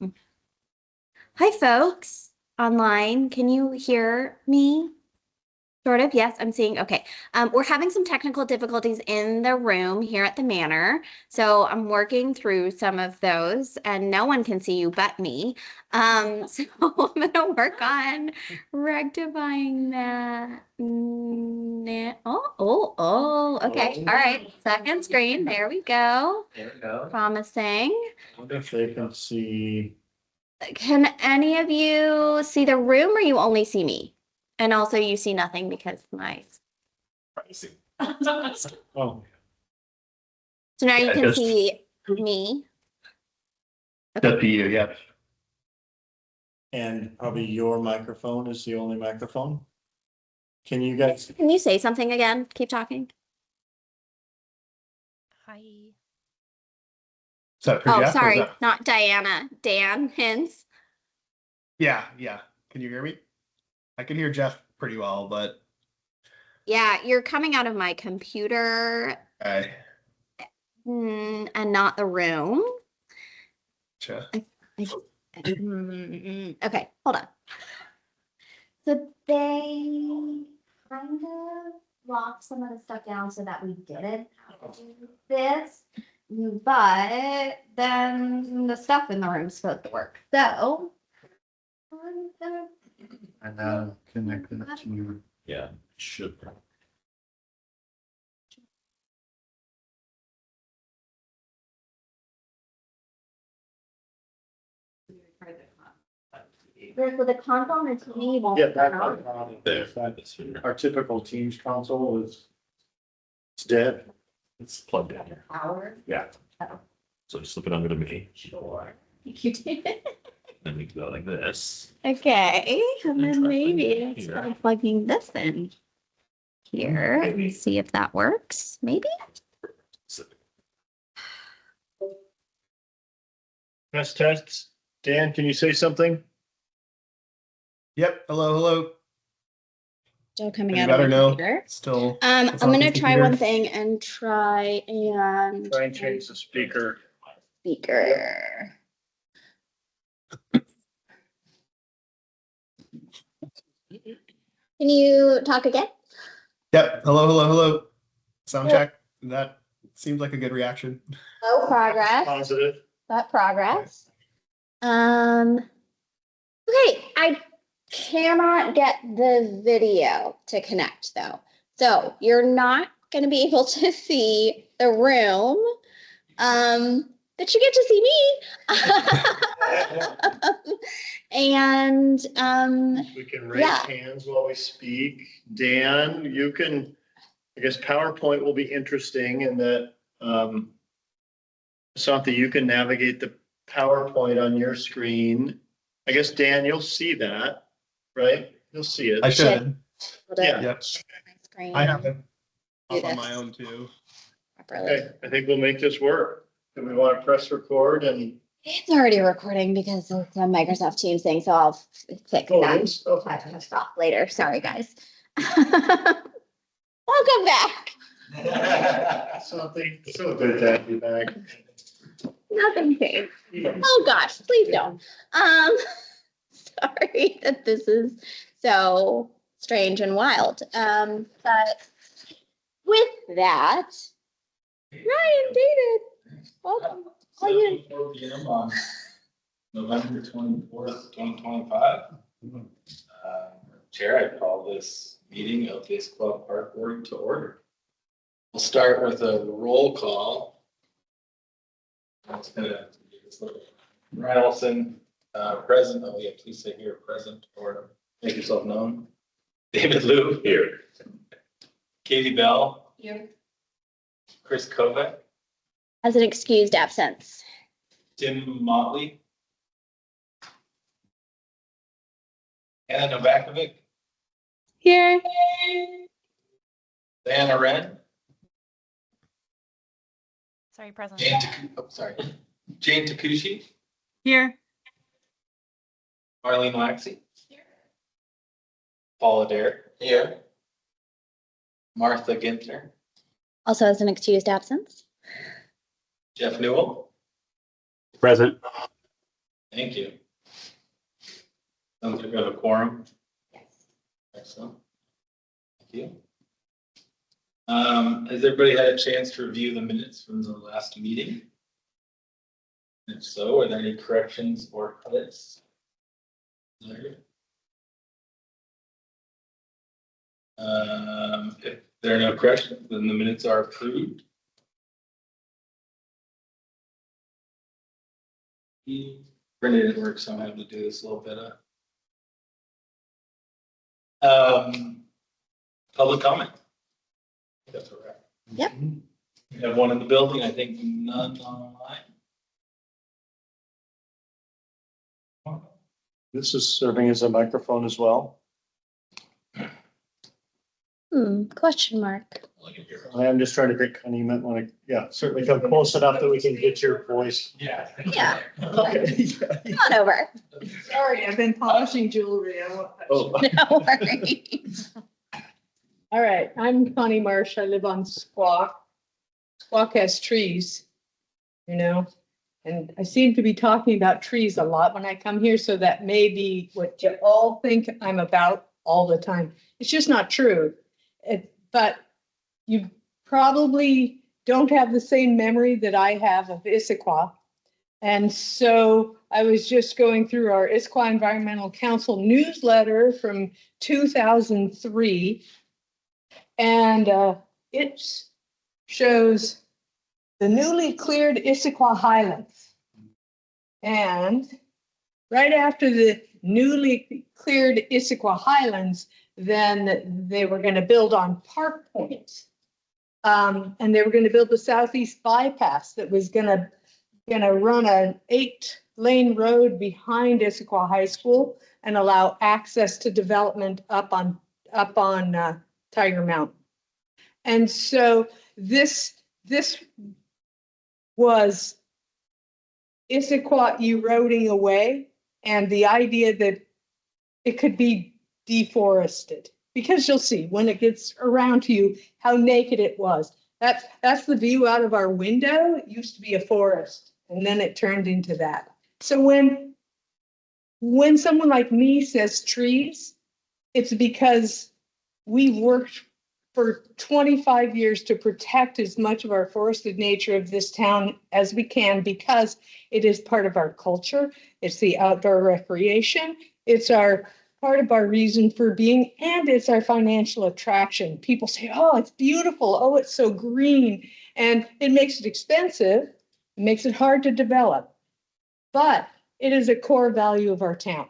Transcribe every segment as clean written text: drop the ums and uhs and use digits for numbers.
Hi, folks online. Can you hear me? Sort of. Yes, I'm seeing. Okay. We're having some technical difficulties in the room here at the manor. So I'm working through some of those and no one can see you but me. So I'm gonna work on rectifying that. Okay. All right. Second screen. There we go. There we go. Promising. I wonder if they can see. Can any of you see the room or you only see me? And also you see nothing because my, Oh, so now you Yeah, can just- see me. Good for you, yeah. And probably your microphone is the only microphone. Can you guys? Can you say something again? Keep talking. Hi. Is that for Oh, Jeff, or is sorry, that- not Diana. Dan Hins. Yeah. Can you hear me? I can hear Jeff pretty well, but Yeah, you're coming out of my computer I and not the room. Okay, hold on. So they kind of locked some of the stuff down so that we didn't have to do this, but then the stuff in the room is supposed to work. So And connect that to you. Yeah, should. with the console and the TV won't Yeah, turn on. that. Our typical Teams console is. It's dead. It's plugged in here. Power. Yeah. So just slip it under the me. Sure. You did. Then we can go like this. Okay, and then maybe Here. instead of plugging this in here, and see if that works, maybe? Test. Dan, can you say something? Yep. Hello. Still coming Any out of better? the No. computer. Still. I'm it's on gonna the try computer. one thing and try and Try and change the speaker. speaker. Can you talk again? Yep. Hello. Sound check. That seems like a good reaction. Oh, progress. Positive. That progress. Okay, I cannot get the video to connect though. So you're not gonna be able to see the room. But you get to see me. And We can raise Yeah. hands while we speak. Dan, you can, I guess PowerPoint will be interesting in that, Asantha, you can navigate the PowerPoint on your screen. I guess, Dan, you'll see that, right? You'll see it. I should. Yeah. Yep. My screen I have it Do up on this. my own too. properly. Okay, I think we'll make this work. Do we want to press record and? It's already recording because it's a Microsoft Teams thing, so I'll fix Oh, it that. is? Okay. I can stop later. Sorry, guys. Welcome back. Something, so good to have you back. Nothing changed. Oh gosh, please don't. Sorry that this is so strange and wild. But with that, Ryan, David, welcome. How are you? 7:04 p.m. on November 24th, 2025. Chair, I call this meeting of the Issaquah Park Board to order. We'll start with a roll call. It's gonna be this little Ryan Olson, present. Oh, yeah, please say here, present, or make yourself known. David Liu here. Katie Bell. Here. Chris Kovac. As an excused absence. Tim Motley. Anna Novakovic. Here. Diana Wren. Sorry, present. Jane Takushi. Here. Marlene Waxy. Paul Adair. Here. Martha Gintner. Also as an excused absence. Jeff Newell. Present. Thank you. Sounds like we have a quorum. Excellent. Thank you. Has everybody had a chance to review the minutes from the last meeting? If so, are there any corrections or edits? If there are no corrections, then the minutes are approved. Printed at work, so I'm having to do this a little bit of. Public comment. That's all right. Yep. We have one in the building, I think none online. This is serving as a microphone as well. Question mark. I'm just trying to think, Connie, you might want to, yeah, certainly come close enough that we can get your voice. Yeah. Yeah. Okay. Come on over. Sorry, I've been polishing jewelry. Oh. No worries. All right, I'm Connie Marsh. I live on Squaw. Squaw has trees, you know, and I seem to be talking about trees a lot when I come here, so that may be what you all think I'm about all the time. It's just not true. But you probably don't have the same memory that I have of Issaquah. And so I was just going through our Issaquah Environmental Council newsletter from 2003. And it shows the newly cleared Issaquah Highlands. And right after the newly cleared Issaquah Highlands, then they were going to build on Park Point. And they were going to build the southeast bypass that was going to run an 8-lane road behind Issaquah High School and allow access to development up on Tiger Mountain. And so this was Issaquah eroding away, and the idea that it could be deforested, because you'll see when it gets around to you how naked it was. That's the view out of our window. It used to be a forest, and then it turned into that. So when someone like me says trees, it's because we've worked for 25 years to protect as much of our forested nature of this town as we can, because it is part of our culture. It's the outdoor recreation. It's part of our reason for being, and it's our financial attraction. People say, oh, it's beautiful. Oh, it's so green. And it makes it expensive. It makes it hard to develop. But it is a core value of our town.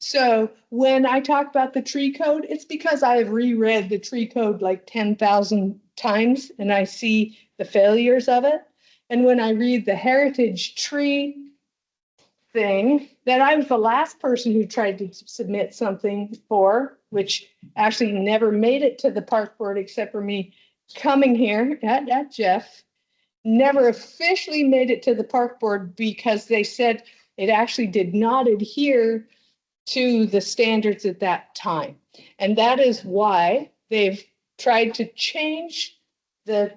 So when I talk about the tree code, it's because I have reread the tree code like 10,000 times and I see the failures of it. And when I read the heritage tree thing, that I was the last person who tried to submit something for, which actually never made it to the park board except for me coming here at Jeff, never officially made it to the park board because they said it actually did not adhere to the standards at that time. And that is why they've tried to change the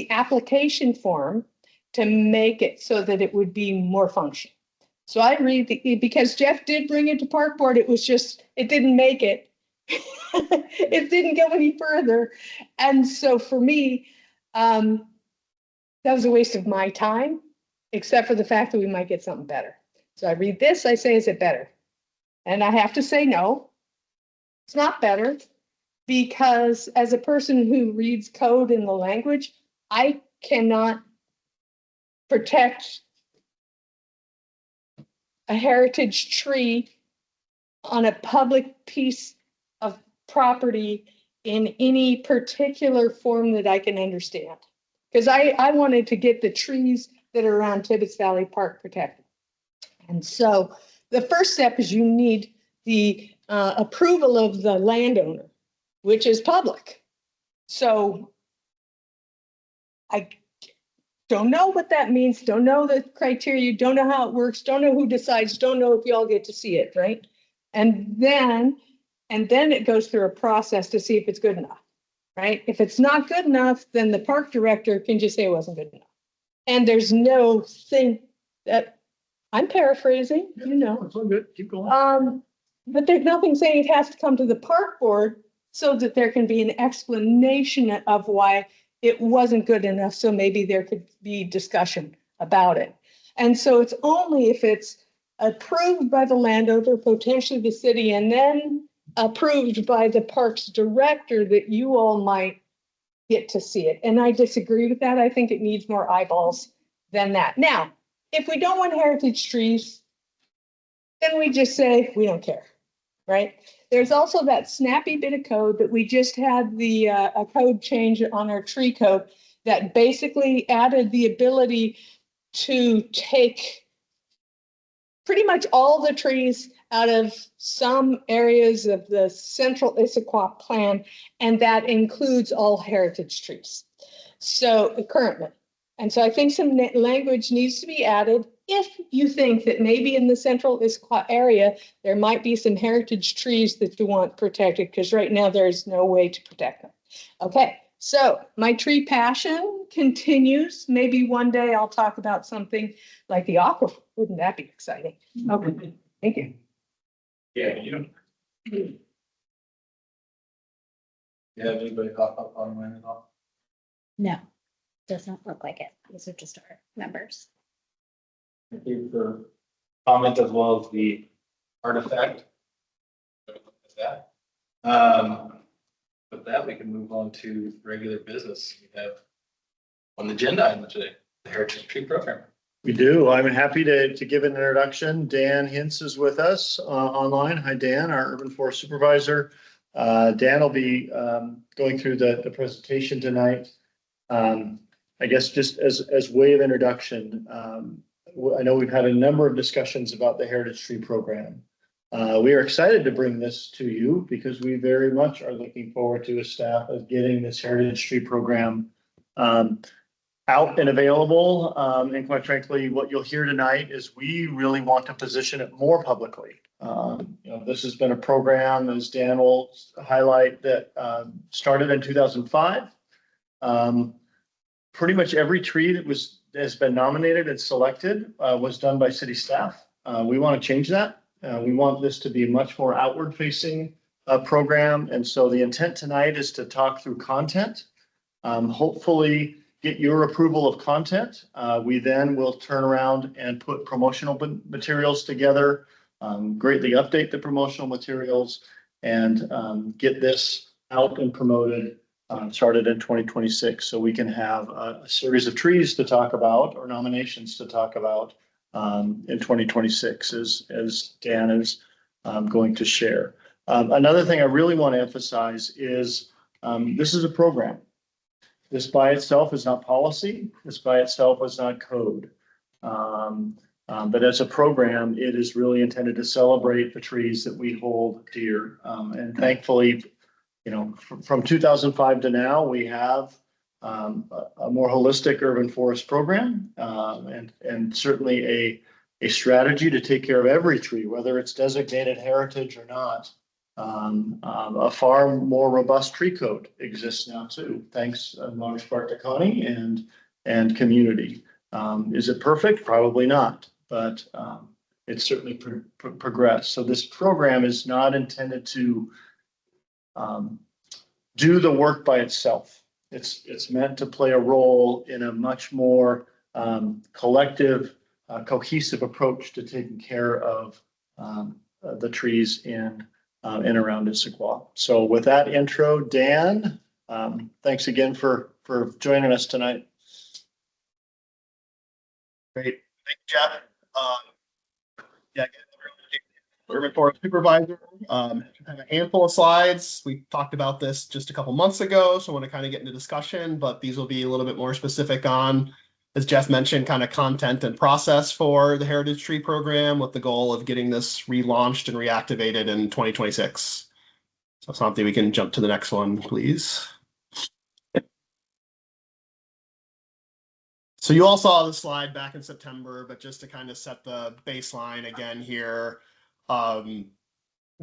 application form to make it so that it would be more functional. So I read because Jeff did bring it to park board, it was just, it didn't make it. It didn't go any further. And so for me, that was a waste of my time, except for the fact that we might get something better. So I read this, I say, is it better? And I have to say, no, it's not better, because as a person who reads code in the language, I cannot protect a heritage tree on a public piece of property in any particular form that I can understand. Because I wanted to get the trees that are around Tibbetts Valley Park protected. And so the first step is you need the approval of the landowner, which is public. So I don't know what that means, don't know the criteria, don't know how it works, don't know who decides, don't know if you all get to see it, right? And then it goes through a process to see if it's good enough, right? If it's not good enough, then the park director can just say it wasn't good enough. And there's no thing that I'm paraphrasing, you know. It's all good. Keep going. But there's nothing saying it has to come to the park board so that there can be an explanation of why it wasn't good enough. So maybe there could be discussion about it. And so it's only if it's approved by the landowner, potentially the city, and then approved by the parks director that you all might get to see it. And I disagree with that. I think it needs more eyeballs than that. Now, if we don't want heritage trees, then we just say, we don't care, right? There's also that snappy bit of code that we just had a code change on our tree code that basically added the ability to take pretty much all the trees out of some areas of the central Issaquah plan, and that includes all heritage trees. So currently, and so I think some language needs to be added if you think that maybe in the central Issaquah area, there might be some heritage trees that you want protected, because right now there's no way to protect them. Okay, so my tree passion continues. Maybe one day I'll talk about something like the aquifer. Wouldn't that be exciting? Okay, thank you. Yeah, you don't. You have anybody pop up online at all? No, does not look like it. These are just our members. Thank you for comment as well as the artifact. Is that? With that, we can move on to regular business. We have on the agenda item today, the Heritage Tree Program. We do. I'm happy to give an introduction. Dan Hintz is with us online. Hi, Dan, our urban forest supervisor. Dan will be going through the presentation tonight. I guess just as way of introduction, I know we've had a number of discussions about the Heritage Tree Program. We are excited to bring this to you because we very much are looking forward to a staff of getting this Heritage Tree Program out and available. And quite frankly, what you'll hear tonight is we really want to position it more publicly. This has been a program, as Dan will highlight, that started in 2005. Pretty much every tree that has been nominated and selected was done by city staff. We want to change that. We want this to be a much more outward facing program. And so the intent tonight is to talk through content, hopefully get your approval of content. We then will turn around and put promotional materials together, greatly update the promotional materials, and get this out and promoted, started in 2026. So we can have a series of trees to talk about or nominations to talk about in 2026 as Dan is going to share. Another thing I really want to emphasize is this is a program. This by itself is not policy. This by itself is not code. But as a program, it is really intended to celebrate the trees that we hold dear. And thankfully, from 2005 to now, we have a more holistic urban forest program and certainly a strategy to take care of every tree, whether it's designated heritage or not. A far more robust tree code exists now too, thanks in large part to Connie and community. Is it perfect? Probably not, but it's certainly progressed. So this program is not intended to do the work by itself. It's meant to play a role in a much more collective, cohesive approach to taking care of the trees in and around Issaquah. So with that intro, Dan, thanks again for joining us tonight. Great. Thank you, Jeff. Urban Forest Supervisor. Have a handful of slides. We talked about this just a couple months ago, so I want to kind of get into discussion, but these will be a little bit more specific on, as Jeff mentioned, kind of content and process for the Heritage Tree Program with the goal of getting this relaunched and reactivated in 2026. So something we can jump to the next one, please. So you all saw the slide back in September, but just to kind of set the baseline again here,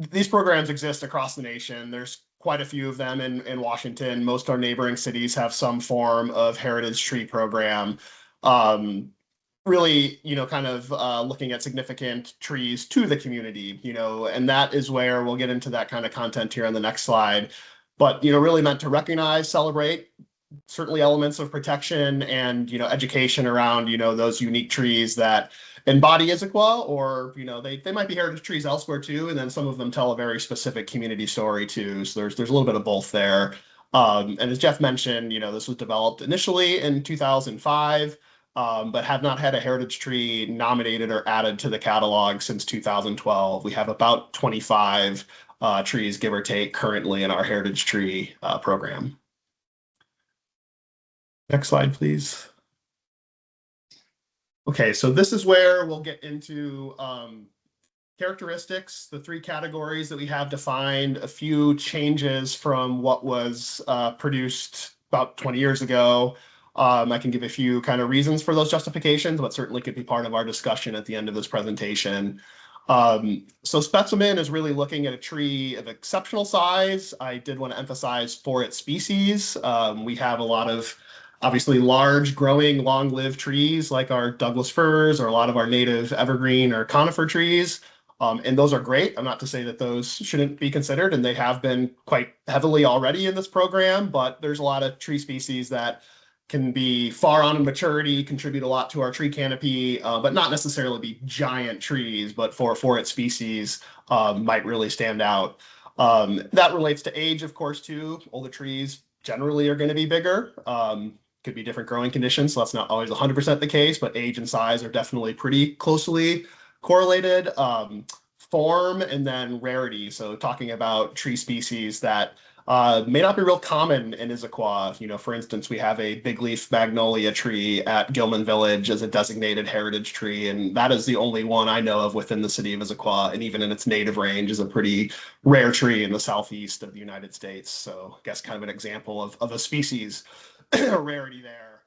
these programs exist across the nation. There's quite a few of them in Washington. Most of our neighboring cities have some form of heritage tree program. really, kind of looking at significant trees to the community, and that is where we'll get into that kind of content here on the next slide. But, really meant to recognize, celebrate, certainly elements of protection and, education around, those unique trees that embody Issaquah, or, they might be heritage trees elsewhere too. And then some of them tell a very specific community story too. So there's a little bit of both there. And as Jeff mentioned, this was developed initially in 2005. But have not had a heritage tree nominated or added to the catalog since 2012. We have about 25 trees, give or take, currently in our heritage tree program. Next slide, please. Okay, so this is where we'll get into characteristics, the three categories that we have defined, a few changes from what was produced about 20 years ago. I can give a few kind of reasons for those justifications, but certainly could be part of our discussion at the end of this presentation. So specimen is really looking at a tree of exceptional size. I did want to emphasize for its species. We have a lot of obviously large, growing, long-lived trees like our Douglas firs or a lot of our native evergreen or conifer trees. And those are great. I'm not to say that those shouldn't be considered, and they have been quite heavily already in this program, but there's a lot of tree species that can be far on in maturity, contribute a lot to our tree canopy, but not necessarily be giant trees, but for its species might really stand out. That relates to age, of course, too. Older trees generally are going to be bigger. Could be different growing conditions, so that's not always 100% the case, but age and size are definitely pretty closely correlated. Form and then rarity. So talking about tree species that may not be real common in Issaquah. For instance, we have a big leaf magnolia tree at Gilman Village as a designated heritage tree, and that is the only one I know of within the city of Issaquah, and even in its native range is a pretty rare tree in the southeast of the United States. So I guess kind of an example of a species rarity there.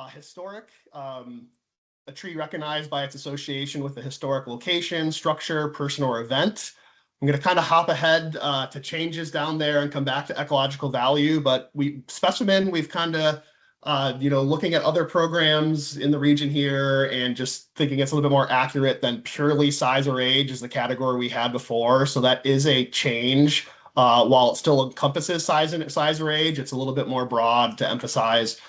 Historic, a tree recognized by its association with a historic location, structure, person, or event. I'm going to kind of hop ahead to changes down there and come back to ecological value, but specimen, we've kind of, looking at other programs in the region here and just thinking it's a little bit more accurate than purely size or age is the category we had before. So that is a change. While it still encompasses size or age, it's a little bit more broad to emphasize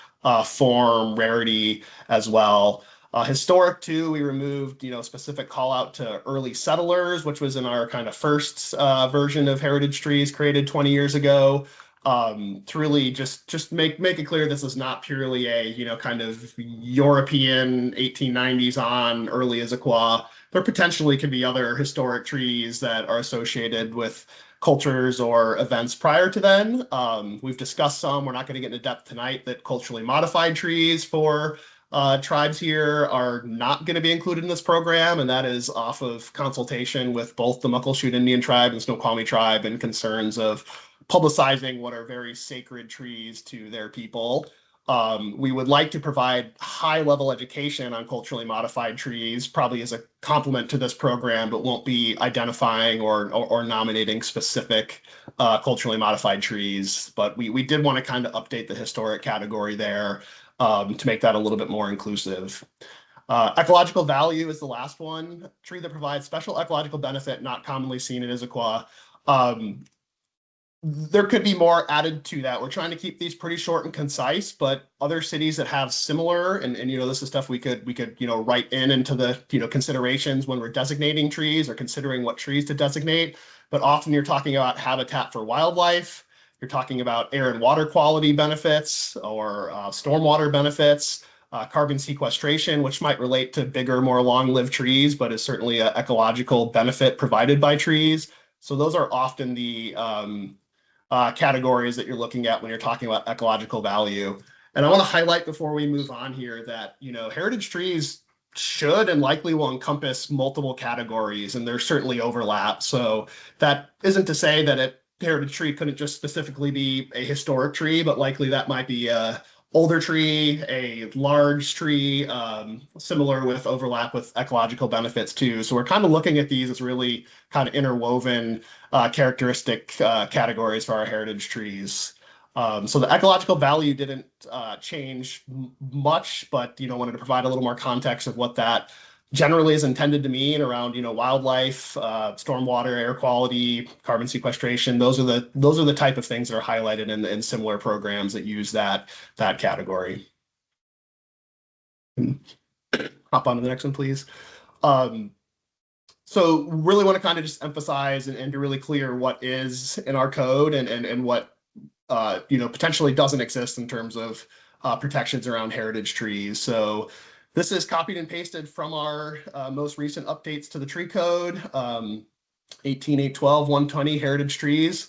form, rarity as well. Historic too, we removed, specific call out to early settlers, which was in our kind of first version of heritage trees created 20 years ago. To really just make it clear this is not purely a, kind of European 1890s on early Issaquah. There potentially could be other historic trees that are associated with cultures or events prior to then. We've discussed some, we're not going to get into depth tonight, that culturally modified trees for tribes here are not going to be included in this program, and that is off of consultation with both the Muckleshoot Indian tribe and Snoqualmie tribe and concerns of publicizing what are very sacred trees to their people. We would like to provide high-level education on culturally modified trees, probably as a complement to this program, but won't be identifying or nominating specific culturally modified trees. But we did want to kind of update the historic category there to make that a little bit more inclusive. Ecological value is the last one. Tree that provides special ecological benefit not commonly seen in Issaquah. There could be more added to that. We're trying to keep these pretty short and concise, but other cities that have similar, and this is stuff we could write into the considerations when we're designating trees or considering what trees to designate. But often you're talking about habitat for wildlife. You're talking about air and water quality benefits or stormwater benefits, carbon sequestration, which might relate to bigger, more long-lived trees, but is certainly an ecological benefit provided by trees. So those are often the categories that you're looking at when you're talking about ecological value. And I want to highlight before we move on here that, heritage trees should and likely will encompass multiple categories, and there's certainly overlap. So that isn't to say that a heritage tree couldn't just specifically be a historic tree, but likely that might be a older tree, a large tree, similar with overlap with ecological benefits too. So we're kind of looking at these as really kind of interwoven characteristic categories for our heritage trees. So the ecological value didn't change much, but wanted to provide a little more context of what that generally is intended to mean around wildlife, stormwater, air quality, carbon sequestration. Those are the type of things that are highlighted in similar programs that use that category. Hop on to the next one, please. So really want to kind of just emphasize and be really clear what is in our code and what potentially doesn't exist in terms of protections around heritage trees. So this is copied and pasted from our most recent updates to the tree code, 18812 120 heritage trees.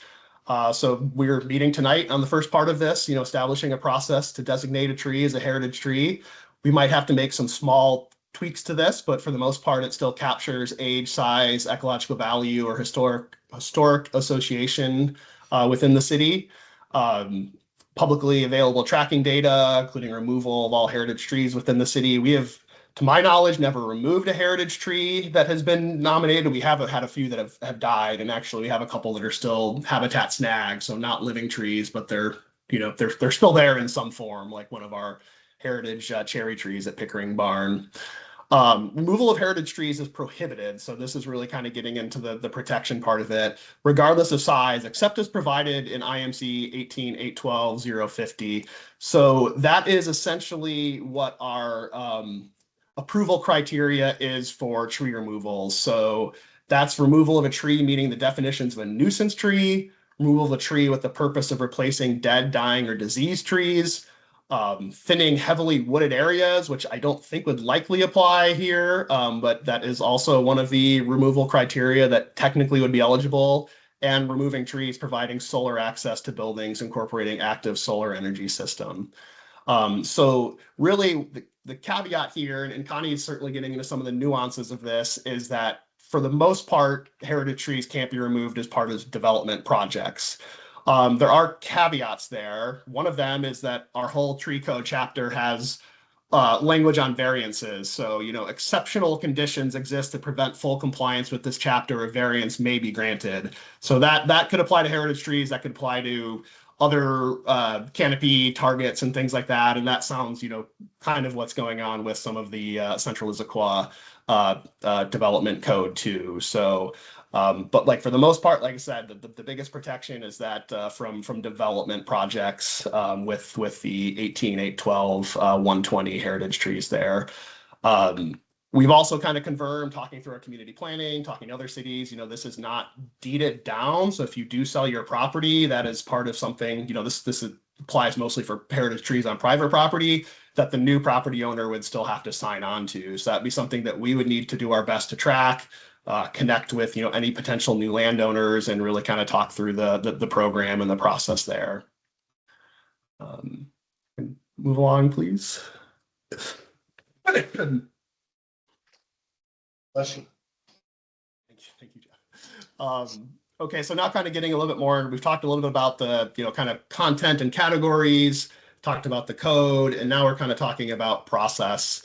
So we're meeting tonight on the first part of this, establishing a process to designate a tree as a heritage tree. We might have to make some small tweaks to this, but for the most part, it still captures age, size, ecological value, or historic association within the city. Publicly available tracking data, including removal of all heritage trees within the city. We have, to my knowledge, never removed a heritage tree that has been nominated. We have had a few that have died, and actually we have a couple that are still habitat snags, so not living trees, but they're still there in some form, like one of our heritage cherry trees at Pickering Barn. Removal of heritage trees is prohibited, so this is really kind of getting into the protection part of it, regardless of size, except as provided in IMC 18812-050. So that is essentially what our approval criteria is for tree removal. So that's removal of a tree meeting the definitions of a nuisance tree, removal of a tree with the purpose of replacing dead, dying, or diseased trees, thinning heavily wooded areas, which I don't think would likely apply here, but that is also one of the removal criteria that technically would be eligible, and removing trees providing solar access to buildings incorporating active solar energy system. So really the caveat here, and Connie is certainly getting into some of the nuances of this, is that for the most part, heritage trees can't be removed as part of development projects. There are caveats there. One of them is that our whole tree code chapter has language on variances. So, exceptional conditions exist to prevent full compliance with this chapter. A variance may be granted. So that could apply to heritage trees. That could apply to other canopy targets and things like that. And that sounds, kind of what's going on with some of the Central Issaquah development code too. So, but for the most part, like I said, the biggest protection is that from development projects with the 18812 120 heritage trees there. We've also kind of confirmed, talking through our community planning, talking to other cities, this is not deeded down. So if you do sell your property, that is part of something, this applies mostly for heritage trees on private property, that the new property owner would still have to sign on to. So that'd be something that we would need to do our best to track, connect with, any potential new landowners, and really kind of talk through the program and the process there. Move along, please. Bless you. Thank you, Jeff. Okay, so now kind of getting a little bit more, we've talked a little bit about the, kind of content and categories, talked about the code, and now we're kind of talking about process.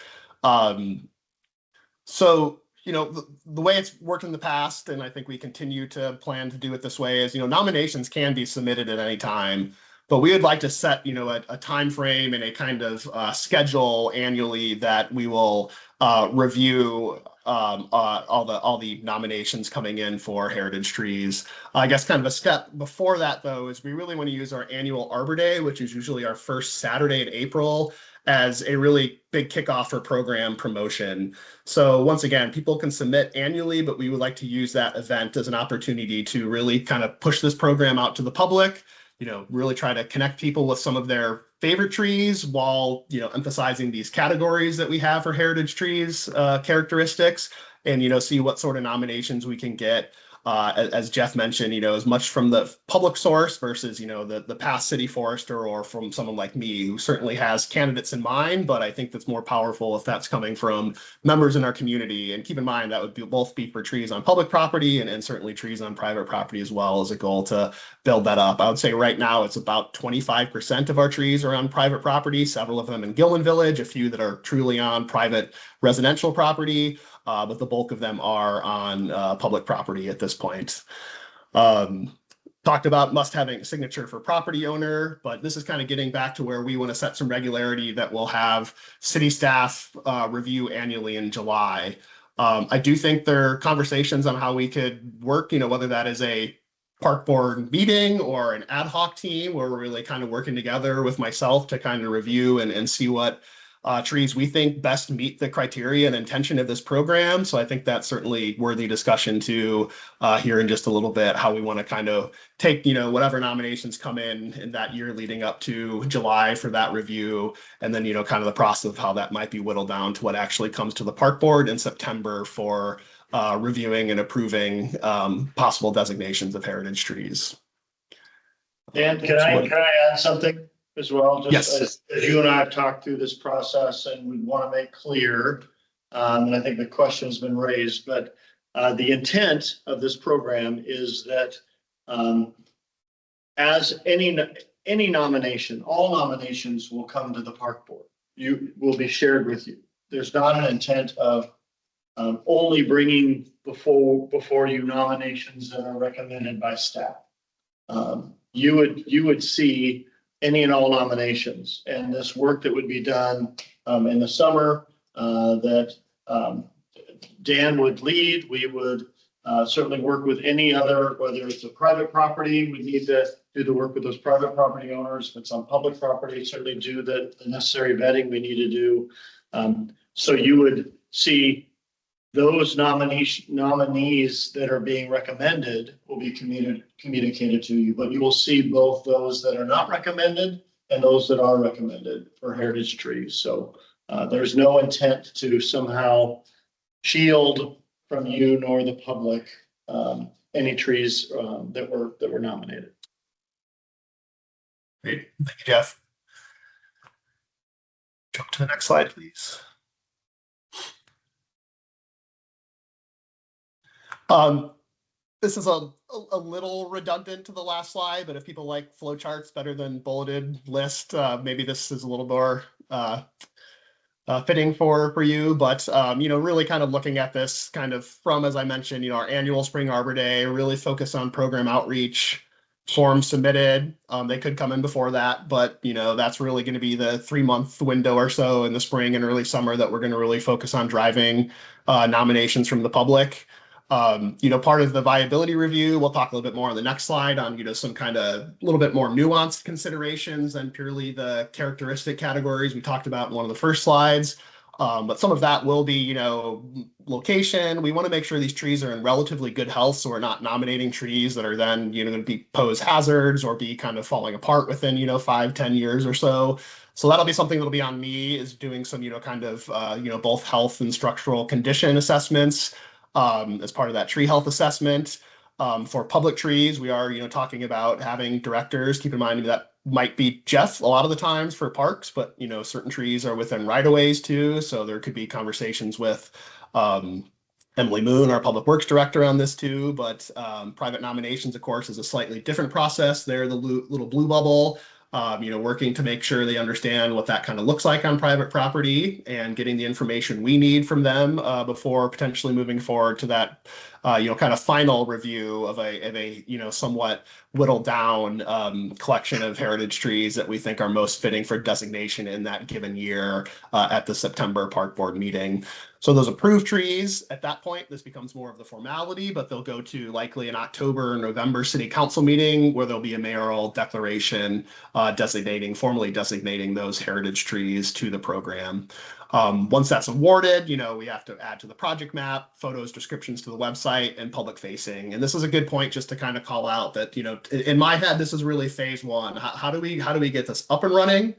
So, the way it's worked in the past, and I think we continue to plan to do it this way, is, nominations can be submitted at any time, but we would like to set, a time frame and a kind of schedule annually that we will review all the nominations coming in for heritage trees. I guess kind of a step before that, though, is we really want to use our annual Arbor Day, which is usually our first Saturday in April, as a really big kickoff for program promotion. So once again, people can submit annually, but we would like to use that event as an opportunity to really kind of push this program out to the public, really try to connect people with some of their favorite trees while, emphasizing these categories that we have for heritage trees characteristics, and, see what sort of nominations we can get. As Jeff mentioned, as much from the public source versus, the past city forester, or from someone like me who certainly has candidates in mind, but I think that's more powerful if that's coming from members in our community. And keep in mind, that would both be for trees on public property and certainly trees on private property as well, as a goal to build that up. I would say right now it's about 25% of our trees are on private property, several of them in Gilman Village, a few that are truly on private residential property. But the bulk of them are on public property at this point. Talked about must having a signature for property owner, but this is kind of getting back to where we want to set some regularity that we'll have city staff review annually in July. I do think there are conversations on how we could work, whether that is a park board meeting or an ad hoc team where we're really kind of working together with myself to kind of review and see what trees we think best meet the criteria and intention of this program. So I think that's certainly worthy discussion to hear in just a little bit how we want to kind of take, whatever nominations come in that year leading up to July for that review. And then, kind of the process of how that might be whittled down to what actually comes to the park board in September for reviewing and approving possible designations of heritage trees. Dan, can I add something as well? Just Yes. as you and I have talked through this process and we want to make clear, and I think the question has been raised, but the intent of this program is that as any nomination, all nominations will come to the park board. You will be shared with you. There's not an intent of only bringing before you nominations that are recommended by staff. You would see any and all nominations, and this work that would be done in the summer that Dan would lead. We would certainly work with any other, whether it's a private property, we need to do the work with those private property owners. If it's on public property, certainly do the necessary vetting we need to do. So you would see those nominees that are being recommended will be communicated to you, but you will see both those that are not recommended and those that are recommended for heritage trees. So there's no intent to somehow shield from you nor the public any trees that were nominated. Great, thank you, Jeff. Jump to the next slide, please. This is a little redundant to the last slide, but if people like flowcharts better than bulleted list, maybe this is a little more fitting for you. But really kind of looking at this kind of from, as I mentioned, our annual Spring Arbor Day, really focus on program outreach, forms submitted. They could come in before that, but that's really going to be the 3-month window or so in the spring and early summer that we're going to really focus on driving nominations from the public. Part of the viability review, we'll talk a little bit more on the next slide on, some kind of a little bit more nuanced considerations than purely the characteristic categories we talked about in one of the first slides. But some of that will be, location. We want to make sure these trees are in relatively good health, so we're not nominating trees that are then, going to be pose hazards or be kind of falling apart within, 5-10 years or so. So that'll be something that'll be on me, is doing some, kind of, both health and structural condition assessments as part of that tree health assessment. For public trees, we are, talking about having directors. Keep in mind that might be Jeff a lot of the times for parks, but, certain trees are within right-of-ways too. So there could be conversations with Emily Moon, our public works director, on this too. But private nominations, of course, is a slightly different process. They're the little blue bubble. Working to make sure they understand what that kind of looks like on private property and getting the information we need from them before potentially moving forward to that, kind of final review of a somewhat whittled down collection of heritage trees that we think are most fitting for designation in that given year at the September Park Board meeting. So those approved trees, at that point, this becomes more of the formality, but they'll go to likely an October or November city council meeting where there'll be a mayoral declaration formally designating those heritage trees to the program. Once that's awarded, we have to add to the project map, photos, descriptions to the website, and public facing. And this is a good point just to kind of call out that, in my head, this is really phase one. How do we get this up and running?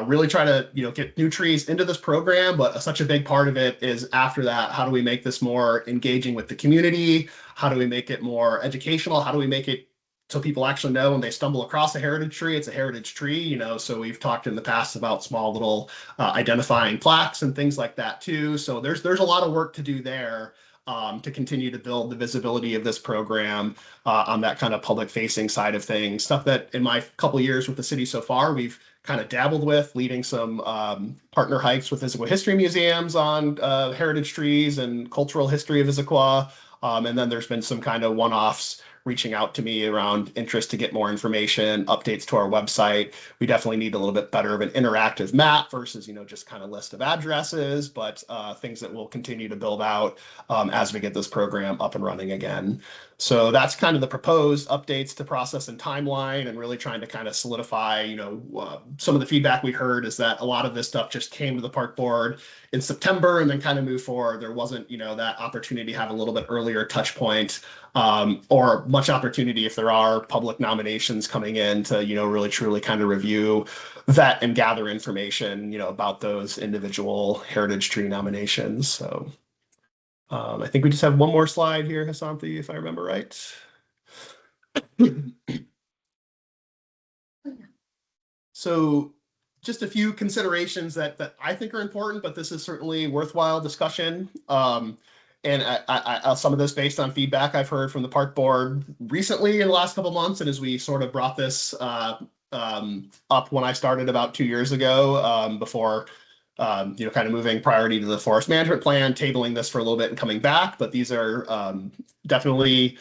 Really try to, get new trees into this program, but such a big part of it is after that, how do we make this more engaging with the community? How do we make it more educational? How do we make it so people actually know when they stumble across a heritage tree, it's a heritage tree, so we've talked in the past about small little identifying plaques and things like that too. So there's a lot of work to do there to continue to build the visibility of this program on that kind of public facing side of things. Stuff that in my couple years with the city so far, we've kind of dabbled with, leading some partner hikes with Issaquah history museums on heritage trees and cultural history of Issaquah. And then there's been some kind of one-offs reaching out to me around interest to get more information, updates to our website. We definitely need a little bit better of an interactive map versus, just kind of list of addresses, but things that we'll continue to build out as we get this program up and running again. So that's kind of the proposed updates to process and timeline, and really trying to kind of solidify, some of the feedback we heard is that a lot of this stuff just came to the park board in September and then kind of moved forward. There wasn't, that opportunity to have a little bit earlier touch point, or much opportunity if there are public nominations coming in to, really truly kind of review, vet, and gather information, about those individual heritage tree nominations. So I think we just have one more slide here, Hasanthi, if I remember right. So just a few considerations that I think are important, but this is certainly worthwhile discussion. And some of this based on feedback I've heard from the park board recently in the last couple of months, and as we sort of brought this up when I started about 2 years ago, before kind of moving priority to the forest management plan, tabling this for a little bit and coming back. But these are definitely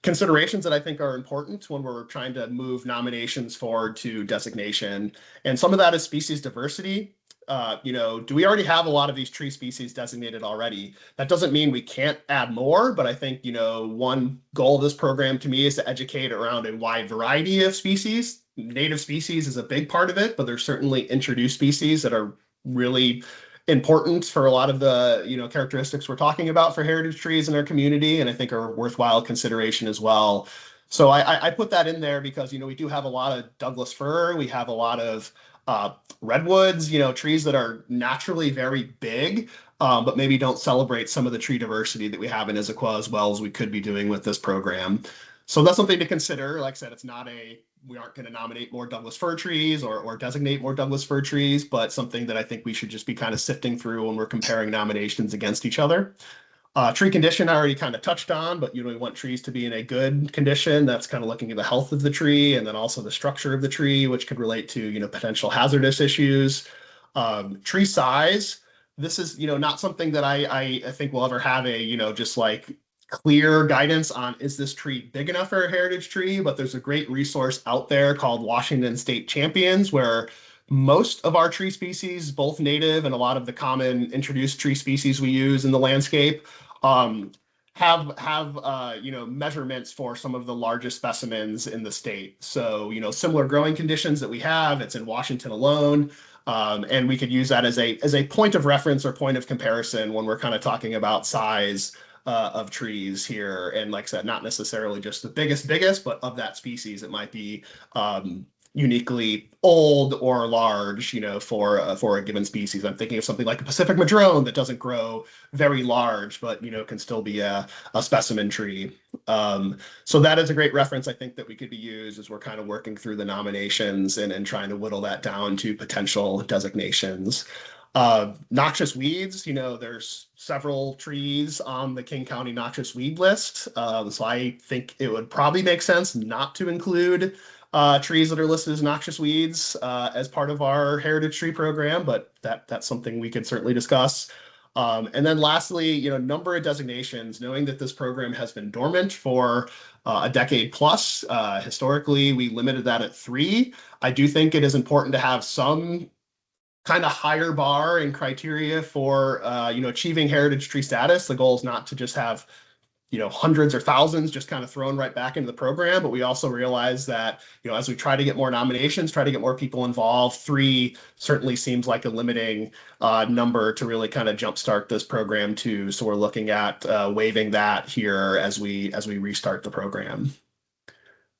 considerations that I think are important when we're trying to move nominations forward to designation. And some of that is species diversity. Do we already have a lot of these tree species designated already? That doesn't mean we can't add more, but I think, one goal of this program to me is to educate around a wide variety of species. Native species is a big part of it, but there's certainly introduced species that are really important for a lot of the characteristics we're talking about for heritage trees in our community, and I think are worthwhile consideration as well. So I put that in there because we do have a lot of Douglas fir, we have a lot of redwoods, trees that are naturally very big, but maybe don't celebrate some of the tree diversity that we have in Issaquah as well as we could be doing with this program. So that's something to consider. Like I said, it's not we aren't going to nominate more Douglas fir trees or designate more Douglas fir trees, but something that I think we should just be kind of sifting through when we're comparing nominations against each other. Tree condition I already kind of touched on, but we want trees to be in a good condition. That's kind of looking at the health of the tree and then also the structure of the tree, which could relate to potential hazardous issues. Tree size. This is not something that I think we'll ever have just like clear guidance on, is this tree big enough for a heritage tree? But there's a great resource out there called Washington State Champions, where most of our tree species, both native and a lot of the common introduced tree species we use in the landscape, have measurements for some of the largest specimens in the state. So similar growing conditions that we have, it's in Washington alone. And we could use that as a point of reference or point of comparison when we're kind of talking about size of trees here. And like I said, not necessarily just the biggest, but of that species, it might be uniquely old or large, for a given species. I'm thinking of something like a Pacific madrone that doesn't grow very large, but can still be a specimen tree. So that is a great reference I think that we could be used as we're kind of working through the nominations and trying to whittle that down to potential designations. Noxious weeds, there's several trees on the King County noxious weed list. So I think it would probably make sense not to include trees that are listed as noxious weeds as part of our heritage tree program, but that's something we could certainly discuss. And then lastly, number of designations, knowing that this program has been dormant for a decade plus. Historically, we limited that at 3. I do think it is important to have some kind of higher bar and criteria for achieving heritage tree status. The goal is not to just have hundreds or thousands just kind of thrown right back into the program, but we also realize that as we try to get more nominations, try to get more people involved, 3 certainly seems like a limiting number to really kind of jumpstart this program too. So we're looking at waiving that here as we restart the program.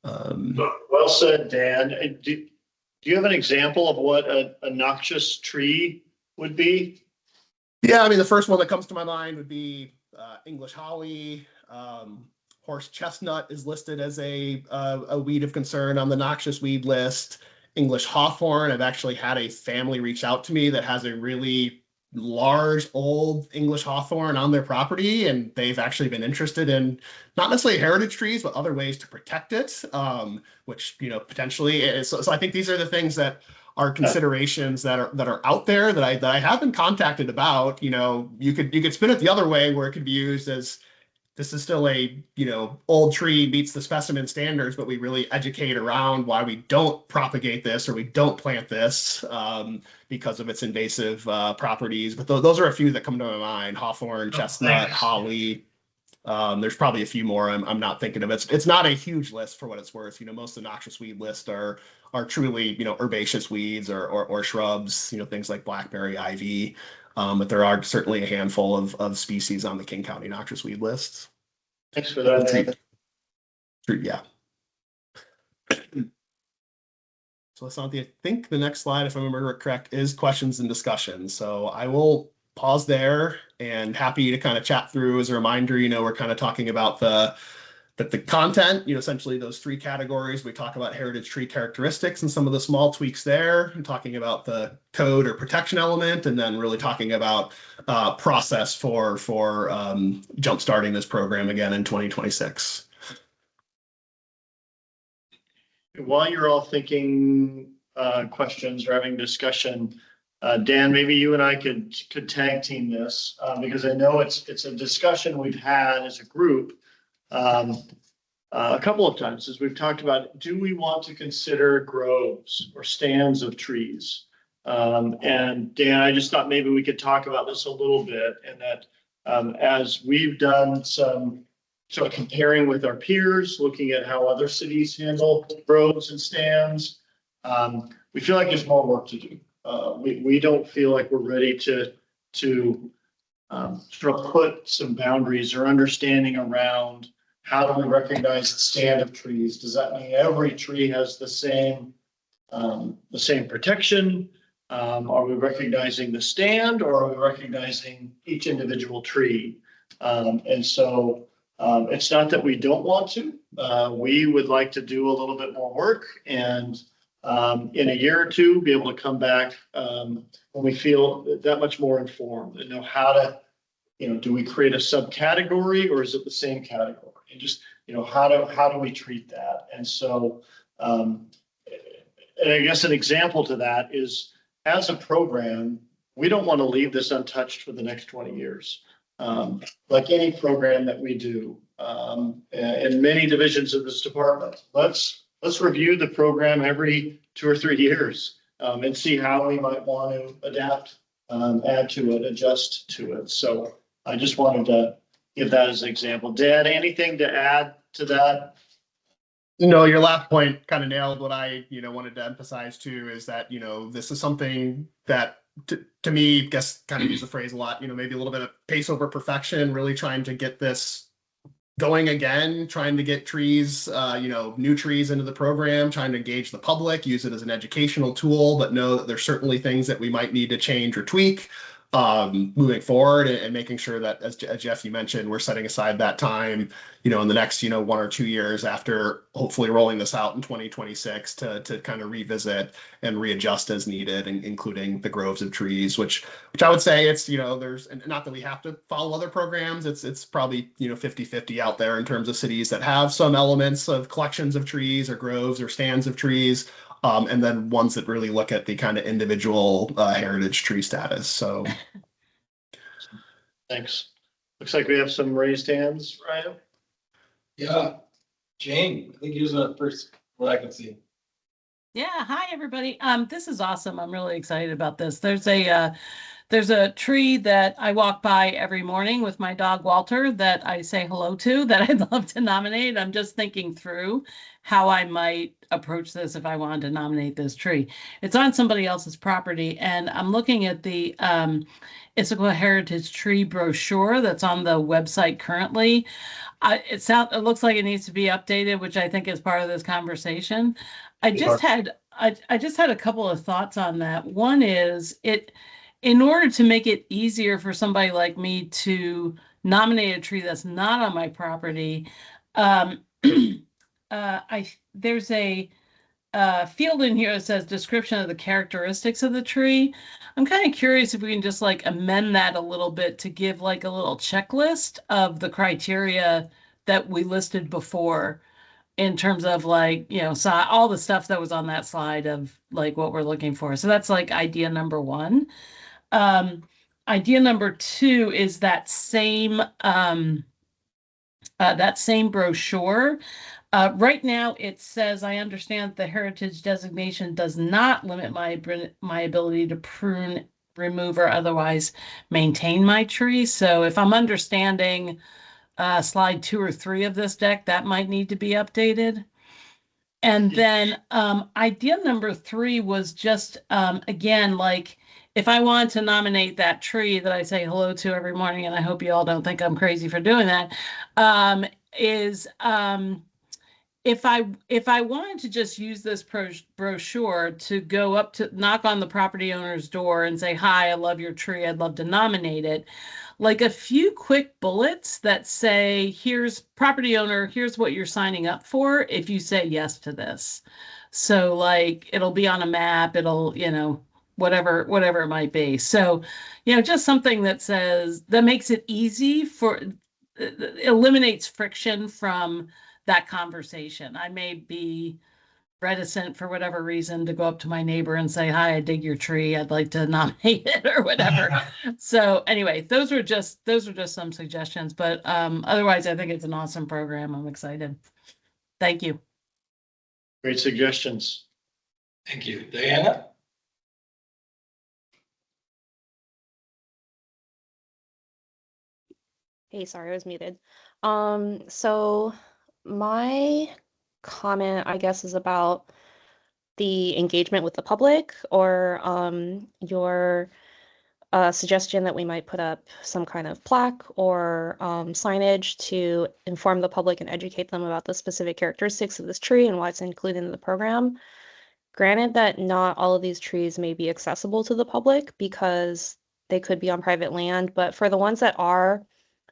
Well said, Dan. Do you have an example of what a noxious tree would be? Yeah, I mean, the first one that comes to my mind would be English holly. Horse chestnut is listed as a weed of concern on the noxious weed list. English hawthorn, I've actually had a family reach out to me that has a really large old English hawthorn on their property, and they've actually been interested in not necessarily heritage trees, but other ways to protect it, which potentially is. So I think these are the things that are considerations that are out there that I have been contacted about. You could spin it the other way where it could be used as this is still a, old tree meets the specimen standards, but we really educate around why we don't propagate this or we don't plant this because of its invasive properties. But those are a few that come to my mind: hawthorn, chestnut, holly. There's probably a few more I'm not thinking of. It's not a huge list for what it's worth. Most of the noxious weed lists are truly, herbaceous weeds or shrubs, things like blackberry, ivy. But there are certainly a handful of species on the King County noxious weed lists. Thanks for that, David. Yeah. So Asante, I think the next slide, if I remember correct, is questions and discussion. So I will pause there and happy to kind of chat through. As a reminder, we're kind of talking about the content, essentially those three categories. We talk about heritage tree characteristics and some of the small tweaks there, and talking about the code or protection element, and then really talking about process for jumpstarting this program again in 2026. While you're all thinking questions or having discussion, Dan, maybe you and I could tag team this because I know it's a discussion we've had as a group a couple of times as we've talked about, do we want to consider groves or stands of trees? And Dan, I just thought maybe we could talk about this a little bit, and that as we've done some sort of comparing with our peers, looking at how other cities handle groves and stands, we feel like there's more work to do. We don't feel like we're ready to sort of put some boundaries or understanding around how do we recognize the stand of trees? Does that mean every tree has the same protection? Are we recognizing the stand, or are we recognizing each individual tree? And so it's not that we don't want to. We would like to do a little bit more work, and in a year or two, be able to come back when we feel that much more informed and know how to, do we create a subcategory or is it the same category? And just, how do we treat that? And so, and I guess an example to that is, as a program, we don't want to leave this untouched for the next 20 years. Like any program that we do in many divisions of this department, let's review the program every 2 or 3 years and see how we might want to adapt, add to it, adjust to it. So I just wanted to give that as an example. Dad, anything to add to that? No, your last point kind of nailed what I, wanted to emphasize too, is that, this is something that to me, I guess kind of use the phrase a lot, maybe a little bit of pace over perfection, really trying to get this going again, trying to get trees, new trees into the program, trying to engage the public, use it as an educational tool, but know that there's certainly things that we might need to change or tweak moving forward, and making sure that, as Jeff, you mentioned, we're setting aside that time, in the next, 1 or 2 years after hopefully rolling this out in 2026 to kind of revisit and readjust as needed, including the groves of trees, which I would say it's, there's, and not that we have to follow other programs, it's probably, 50-50 out there in terms of cities that have some elements of collections of trees or groves or stands of trees. And then ones that really look at the kind of individual heritage tree status. So, Thanks. Looks like we have some raised hands, Ryan. Yeah, Jane, I think you was up first, what I can see. Yeah, hi, everybody. This is awesome. I'm really excited about this. There's a tree that I walk by every morning with my dog Walter that I say hello to, that I'd love to nominate. I'm just thinking through how I might approach this if I wanted to nominate this tree. It's on somebody else's property, and I'm looking at the Issaquah Heritage Tree brochure that's on the website currently. It looks like it needs to be updated, which I think is part of this conversation. I just had a couple of thoughts on that. One is in order to make it easier for somebody like me to nominate a tree that's not on my property, there's a field in here that says description of the characteristics of the tree. I'm kind of curious if we can just amend that a little bit to give a little checklist of the criteria that we listed before, in terms of all the stuff that was on that slide of what we're looking for. So that's idea number one. Idea number two is that same that same brochure. Right now, it says, I understand the heritage designation does not limit my ability to prune, remove, or otherwise maintain my tree. So if I'm understanding slide 2 or 3 of this deck, that might need to be updated. And then idea number 3 was just, again, like if I want to nominate that tree that I say hello to every morning, and I hope you all don't think I'm crazy for doing that, is if I wanted to just use this brochure to go up to knock on the property owner's door and say, hi, I love your tree, I'd love to nominate it, like a few quick bullets that say, here's property owner, here's what you're signing up for if you say yes to this. So like it'll be on a map, it'll, whatever it might be. So, just something that says, that makes it easy for, eliminates friction from that conversation. I may be reticent for whatever reason to go up to my neighbor and say, hi, I dig your tree, I'd like to nominate it or whatever. So anyway, those were just some suggestions, but otherwise I think it's an awesome program. I'm excited. Thank you. Great suggestions. Thank you. Diana? Hey, sorry, I was muted. So my comment, I guess, is about the engagement with the public, or your suggestion that we might put up some kind of plaque or signage to inform the public and educate them about the specific characteristics of this tree and why it's included in the program. Granted that not all of these trees may be accessible to the public because they could be on private land, but for the ones that are,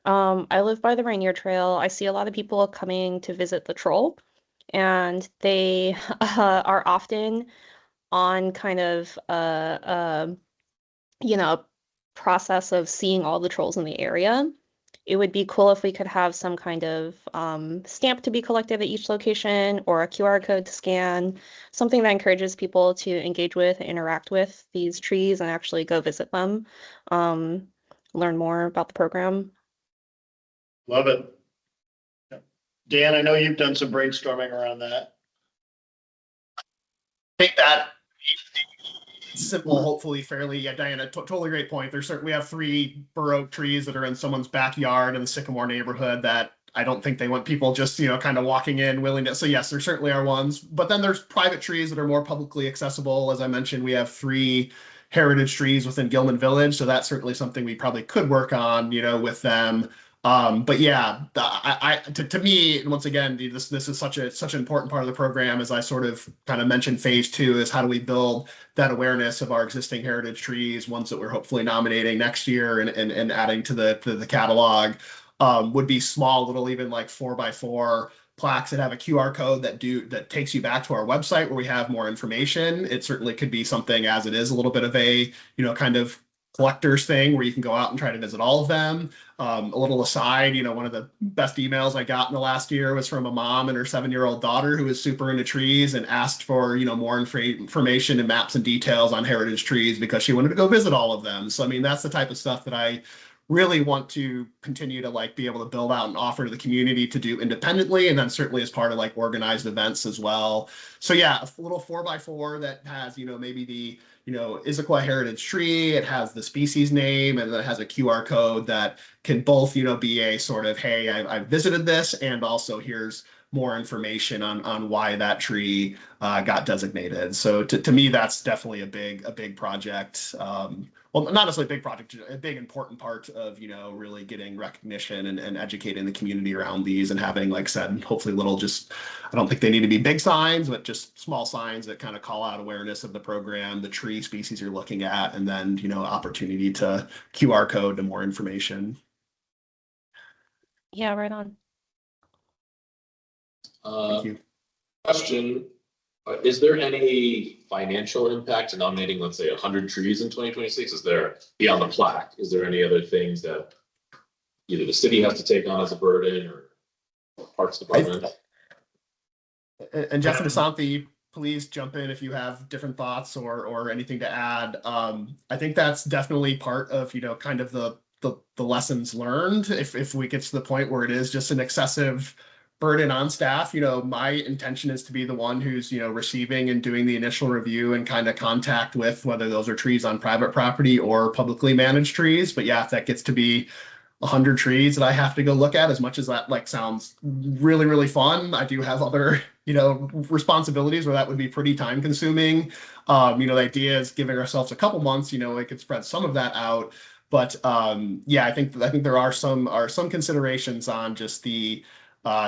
I live by the Rainier Trail. I see a lot of people coming to visit the troll, and they are often on kind of process of seeing all the trolls in the area. It would be cool if we could have some kind of stamp to be collected at each location, or a QR code to scan, something that encourages people to engage with and interact with these trees and actually go visit them, learn more about the program. Love it. Dan, I know you've done some brainstorming around that. I think that simple, hopefully fairly. Yeah, Diana, totally great point. There's certainly, we have 3 bur oak trees that are in someone's backyard in the Sycamore neighborhood that I don't think they want people just, kind of walking in willing to. So yes, there certainly are ones, but then there's private trees that are more publicly accessible. As I mentioned, we have 3 heritage trees within Gilman Village. So that's certainly something we probably could work on, with them. But yeah, to me, and once again, this is such an important part of the program. As I sort of kind of mentioned, phase 2 is how do we build that awareness of our existing heritage trees, ones that we're hopefully nominating next year and adding to the catalog. Would be small little, even like 4x4 plaques that have a QR code that takes you back to our website where we have more information. It certainly could be something, as it is a little bit of a kind of collector's thing where you can go out and try to visit all of them. A little aside, one of the best emails I got in the last year was from a mom and her 7-year-old daughter who is super into trees and asked for, more information and maps and details on heritage trees because she wanted to go visit all of them. So, I mean, that's the type of stuff that I really want to continue to be able to build out and offer to the community to do independently, and then certainly as part of organized events as well. So yeah, a little 4x4 that has maybe the Issaquah heritage tree, it has the species name, and then it has a QR code that can both be a sort of, hey, I visited this, and also here's more information on why that tree got designated. So to me, that's definitely a big project. Well, not necessarily a big project, a big important part of, really getting recognition and educating the community around these, and having, like I said, hopefully little, just, I don't think they need to be big signs, but just small signs that kind of call out awareness of the program, the tree species you're looking at, and then, opportunity to QR code to more information. Yeah, right on. Thank you. Question, is there any financial impact to nominating, let's say, 100 trees in 2026? Is there, beyond the plaque, is there any other things that either the city has to take on as a burden or Parks Department? And Jeff and Asanthe, please jump in if you have different thoughts or anything to add. I think that's definitely part of, kind of the the lessons learned. If we get to the point where it is just an excessive burden on staff, my intention is to be the one who's, receiving and doing the initial review and kind of contact with whether those are trees on private property or publicly managed trees. But yeah, if that gets to be 100 trees that I have to go look at, as much as that like sounds really, really fun, I do have other, responsibilities where that would be pretty time consuming. The idea is giving ourselves a couple months, it could spread some of that out. But yeah, I think there are some considerations on just the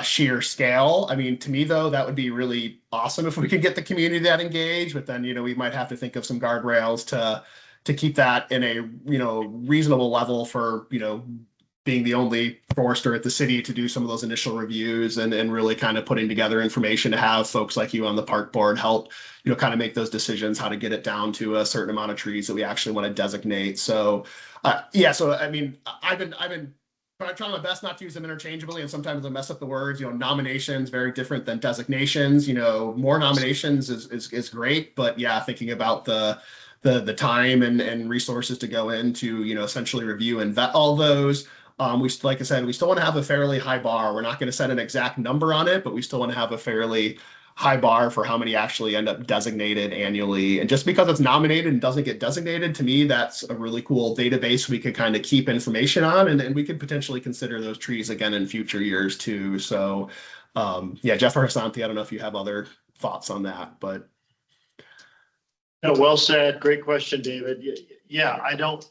sheer scale. I mean, to me though, that would be really awesome if we could get the community that engaged, but then, we might have to think of some guardrails to keep that in a, reasonable level for, being the only forester at the city to do some of those initial reviews and really kind of putting together information to have folks like you on the park board help, kind of make those decisions, how to get it down to a certain amount of trees that we actually want to designate. So, so I mean, I've been trying my best not to use them interchangeably, and sometimes I mess up the words. Nominations very different than designations. More nominations is great, but yeah, thinking about the time and resources to go into, essentially review and vet all those. Like I said, we still want to have a fairly high bar. We're not going to set an exact number on it, but we still want to have a fairly high bar for how many actually end up designated annually. And just because it's nominated and doesn't get designated, to me, that's a really cool database we could kind of keep information on, and we could potentially consider those trees again in future years too. So Jeff or Hasanti, I don't know if you have other thoughts on that, but. No, well said. Great question, David. Yeah, I don't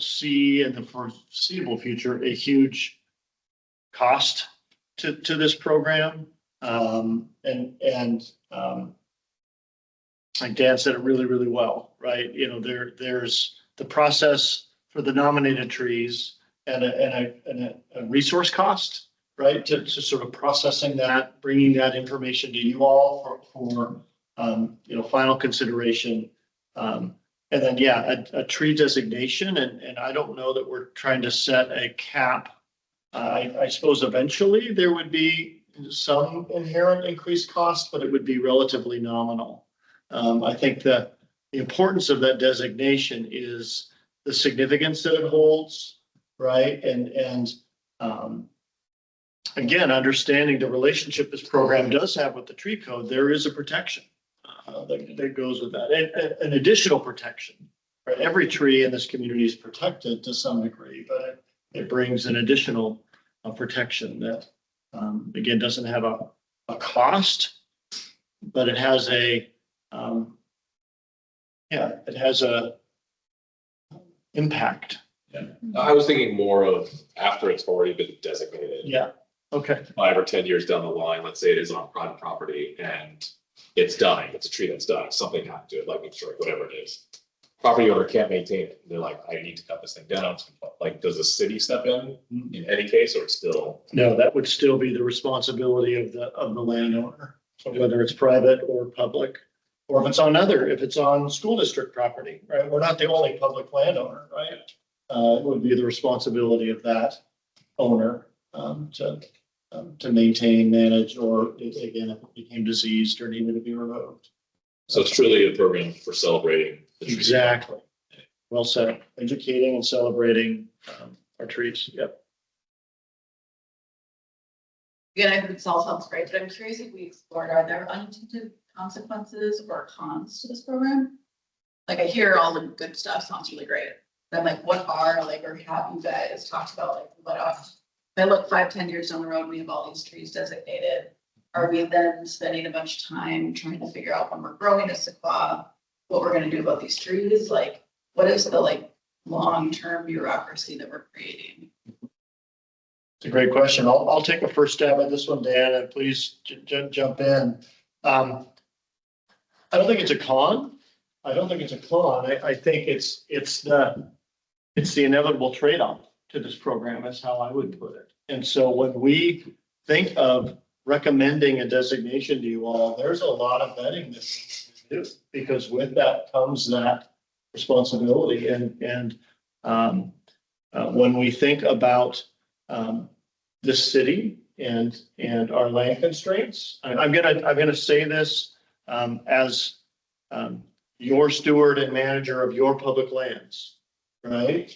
see in the foreseeable future a huge cost to this program. Like Dan said it really, really well, right? There's the process for the nominated trees and a resource cost, right? To sort of processing that, bringing that information to you all for final consideration. And then, a tree designation, and I don't know that we're trying to set a cap. I suppose eventually there would be some inherent increased cost, but it would be relatively nominal. I think the importance of that designation is the significance that it holds, right? And again, understanding the relationship this program does have with the tree code, there is a protection that goes with that. An additional protection, right? Every tree in this community is protected to some degree, but it brings an additional protection that, again, doesn't have a cost, but it has a impact. Yeah. I was thinking more of after it's already been designated. Yeah. Okay. 5 or 10 years down the line, let's say it is on private property and it's dying. It's a tree that's dying. Something happened to it, lightning strike, whatever it is. Property owner can't maintain it. They're like, I need to cut this thing down. Like, does the city step in any case, or it's still? No, that would still be the responsibility of the landowner. So whether it's private or public, or if it's on school district property, right? We're not the only public landowner, right? It would be the responsibility of that owner to maintain, manage, or again, if it became diseased or needed to be revoked. So it's truly a program for celebrating the trees. Exactly. Well said. Educating and celebrating our trees. Yep. Again, I think it all sounds great, but I'm curious if we explored, are there unintended consequences or cons to this program? Like, I hear all the good stuff, sounds really great. But I'm like, what are, like, or have you guys talked about, like, what else? If I look 5-10 years down the road, we have all these trees designated. Are we then spending a bunch of time trying to figure out when we're growing Issaquah, what we're gonna do about these trees? Like, what is the long-term bureaucracy that we're creating? It's a great question. I'll take a first stab at this one, Dan, and please jump in. I don't think it's a con. I think it's the inevitable trade-off to this program, is how I would put it. And so when we think of recommending a designation to you all, there's a lot of vetting that we need to do, because with that comes that responsibility. And when we think about the city and our land constraints, I'm gonna say this as your steward and manager of your public lands, right?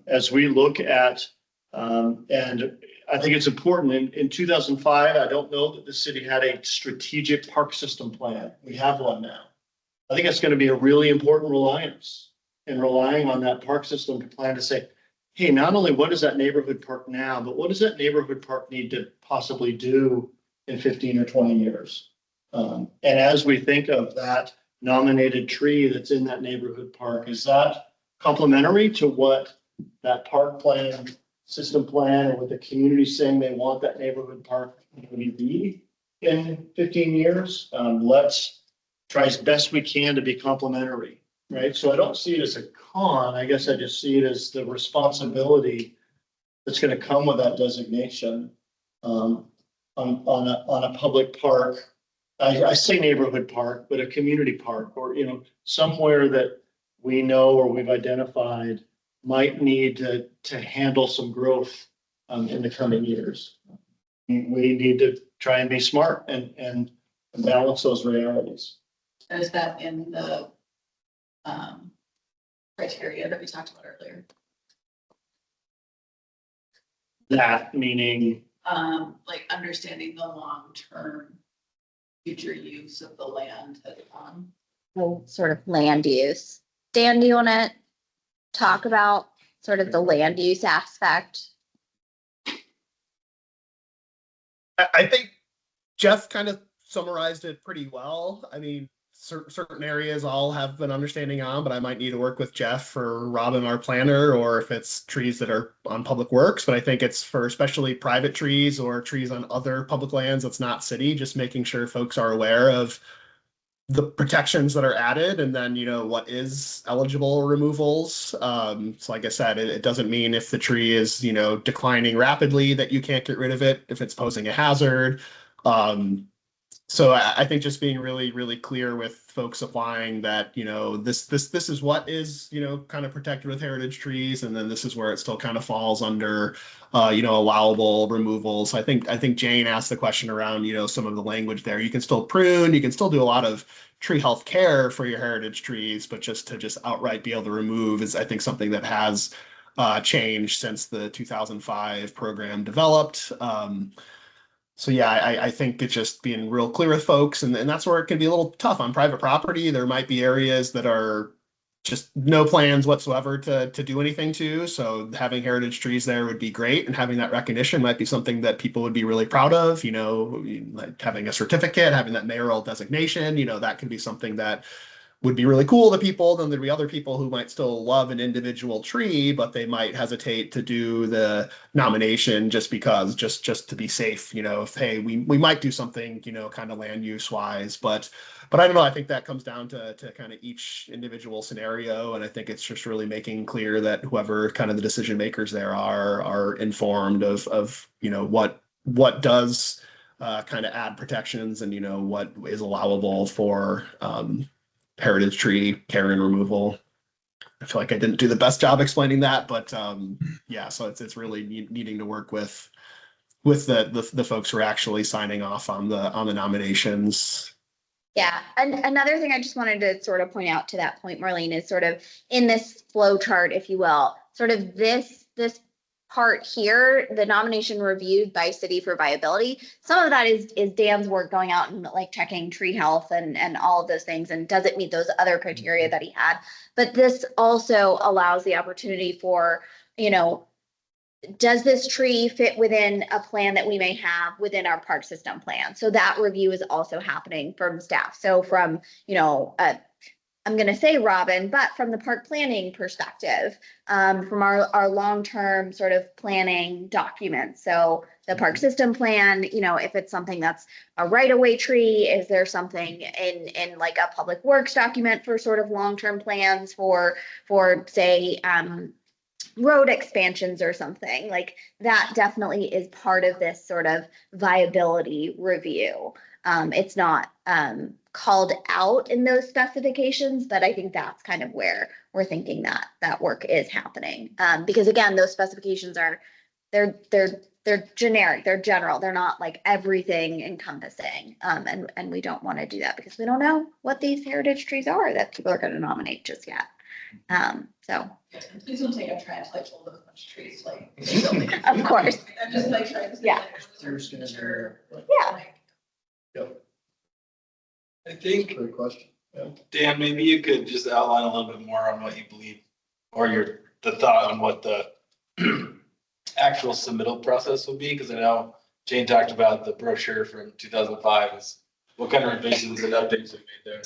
As we look at, and I think it's important, in 2005, I don't know that the city had a strategic park system plan. We have one now. I think it's going to be a really important reliance in relying on that park system plan to say, hey, not only what is that neighborhood park now, but what does that neighborhood park need to possibly do in 15 or 20 years? And as we think of that nominated tree that's in that neighborhood park, is that complementary to what that park plan, system plan, or with the community saying they want that neighborhood park to be in 15 years? Let's try as best we can to be complementary, right? So I don't see it as a con. I guess I just see it as the responsibility that's going to come with that designation on a public park. I say neighborhood park, but a community park, or, you know, somewhere that we know or we've identified might need to handle some growth in the coming years. We need to try and be smart and balance those realities. Is that in the criteria that we talked about earlier? That meaning, Like understanding the long-term future use of the land that it's on. Well, sort of land use. Dan, do you want to talk about sort of the land use aspect? I think Jeff kind of summarized it pretty well. I mean, certain areas I'll have an understanding on, but I might need to work with Jeff or Robin, our planner, or if it's trees that are on public works. But I think it's for especially private trees or trees on other public lands that's not city, just making sure folks are aware of the protections that are added, and then, you know, what is eligible removals. So like I said, it doesn't mean if the tree is, you know, declining rapidly that you can't get rid of it if it's posing a hazard. So I think just being really, really clear with folks applying that, you know, this is what is, you know, kind of protected with heritage trees, and then this is where it still kind of falls under, you know, allowable removals. I think Jane asked the question around, you know, some of the language there. You can still prune, you can still do a lot of tree health care for your heritage trees, but just outright be able to remove is, I think, something that has changed since the 2005 program developed. So yeah, I think it's just being real clear with folks, and that's where it can be a little tough on private property. There might be areas that are just no plans whatsoever to do anything to. So having heritage trees there would be great, and having that recognition might be something that people would be really proud of. You know, like having a certificate, having that mayoral designation, you know, that could be something that would be really cool to people. Then there'd be other people who might still love an individual tree, but they might hesitate to do the nomination just because, just to be safe, you know, if, hey, we might do something, you know, kind of land use wise, but I don't know. I think that comes down to kind of each individual scenario. And I think it's just really making clear that whoever kind of the decision makers there are informed of, you know, what does kind of add protections, and, you know, what is allowable for, heritage tree care and removal. I feel like I didn't do the best job explaining that, but yeah, so it's really needing to work with the folks who are actually signing off on the nominations. Yeah, and another thing I just wanted to sort of point out to that point, Marlene, is sort of in this flow chart, if you will, sort of this part here, the nomination reviewed by city for viability. Some of that is Dan's work going out and like checking tree health and all of those things, and does it meet those other criteria that he had. But this also allows the opportunity for, you know, does this tree fit within a plan that we may have within our park system plan? So that review is also happening from staff. So from, you know, I'm going to say Robin, but from the park planning perspective, from our long-term sort of planning documents. So the park system plan, you know, if it's something that's a right-of-way tree, is there something in like a public works document for sort of long-term plans for say, road expansions or something like that? Definitely is part of this sort of viability review. It's not called out in those specifications, but I think that's kind of where we're thinking that work is happening. Because again, those specifications are, they're generic, they're general, they're not like everything encompassing. And we don't want to do that because we don't know what these heritage trees are that people are going to nominate just yet. So, Yes, and please don't think I'm trying to like hold up a bunch of trees, like. of course, I'm just like trying to. say, Yeah. like, what's our future, yeah. like, I think, Great question. Dan, maybe you could just outline a little bit more on what you believe, or the thought on what the actual submittal process would be, because I know Jane talked about the brochure from 2005. Is what kind of revisions and updates have made there?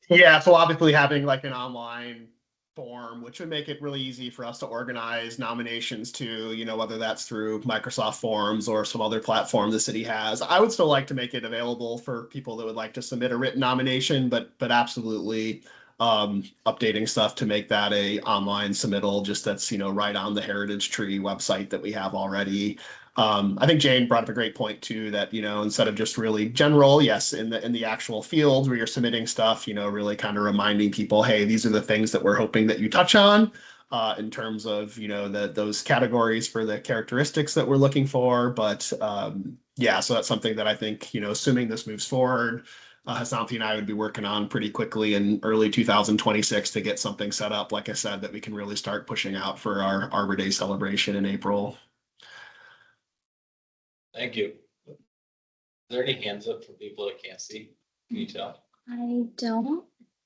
Yeah, so obviously having like an online form, which would make it really easy for us to organize nominations to, you know, whether that's through Microsoft Forms or some other platform the city has. I would still like to make it available for people that would like to submit a written nomination, but absolutely updating stuff to make that a online submittal, just that's, you know, right on the Heritage Tree website that we have already. I think Jane brought up a great point too, that, you know, instead of just really general, yes, in the actual fields where you're submitting stuff, you know, really kind of reminding people, hey, these are the things that we're hoping that you touch on in terms of, you know, those categories for the characteristics that we're looking for. But yeah, so that's something that I think, you know, assuming this moves forward, Hasanthi and I would be working on pretty quickly in early 2026 to get something set up, like I said, that we can really start pushing out for our Arbor Day celebration in April. Thank you. Is there any hands up for people that can't see? Can you tell? I don't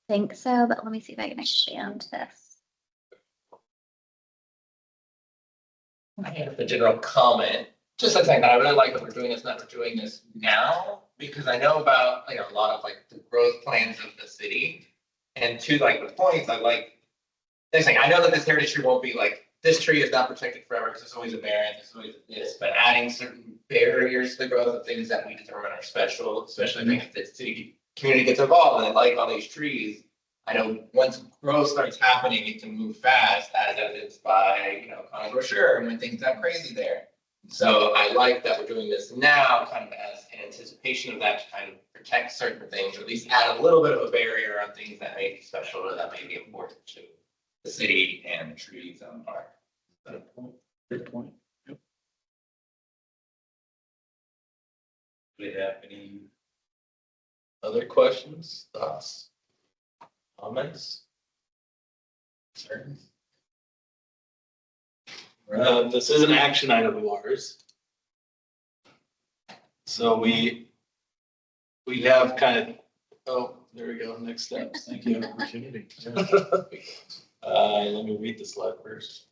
think so, but let me see if I can expand this. I have a general comment, just like saying that I really like that we're doing this, and that we're doing this now, because I know about, you know, a lot of like the growth plans of the city. And to like the points, I like, they're saying, I know that this heritage tree won't be like, this tree is not protected forever, because there's always a variant, there's always this, but adding certain barriers to the growth of things that we determine are special, especially things that the city community gets involved in, like all these trees. I know once growth starts happening, it can move fast, as evidenced by, you know, Connie brochure, and when things got crazy there. So I like that we're doing this now, kind of as an anticipation of that, to kind of protect certain things, or at least add a little bit of a barrier on things that may be special or that may be important to the city and the trees on the park. Good point. Do we have any other questions, thoughts, comments? Concerns? This is an action item of ours. So we have kind of, oh, there we go, next steps, thank you. Opportunity. Let me read the slide first.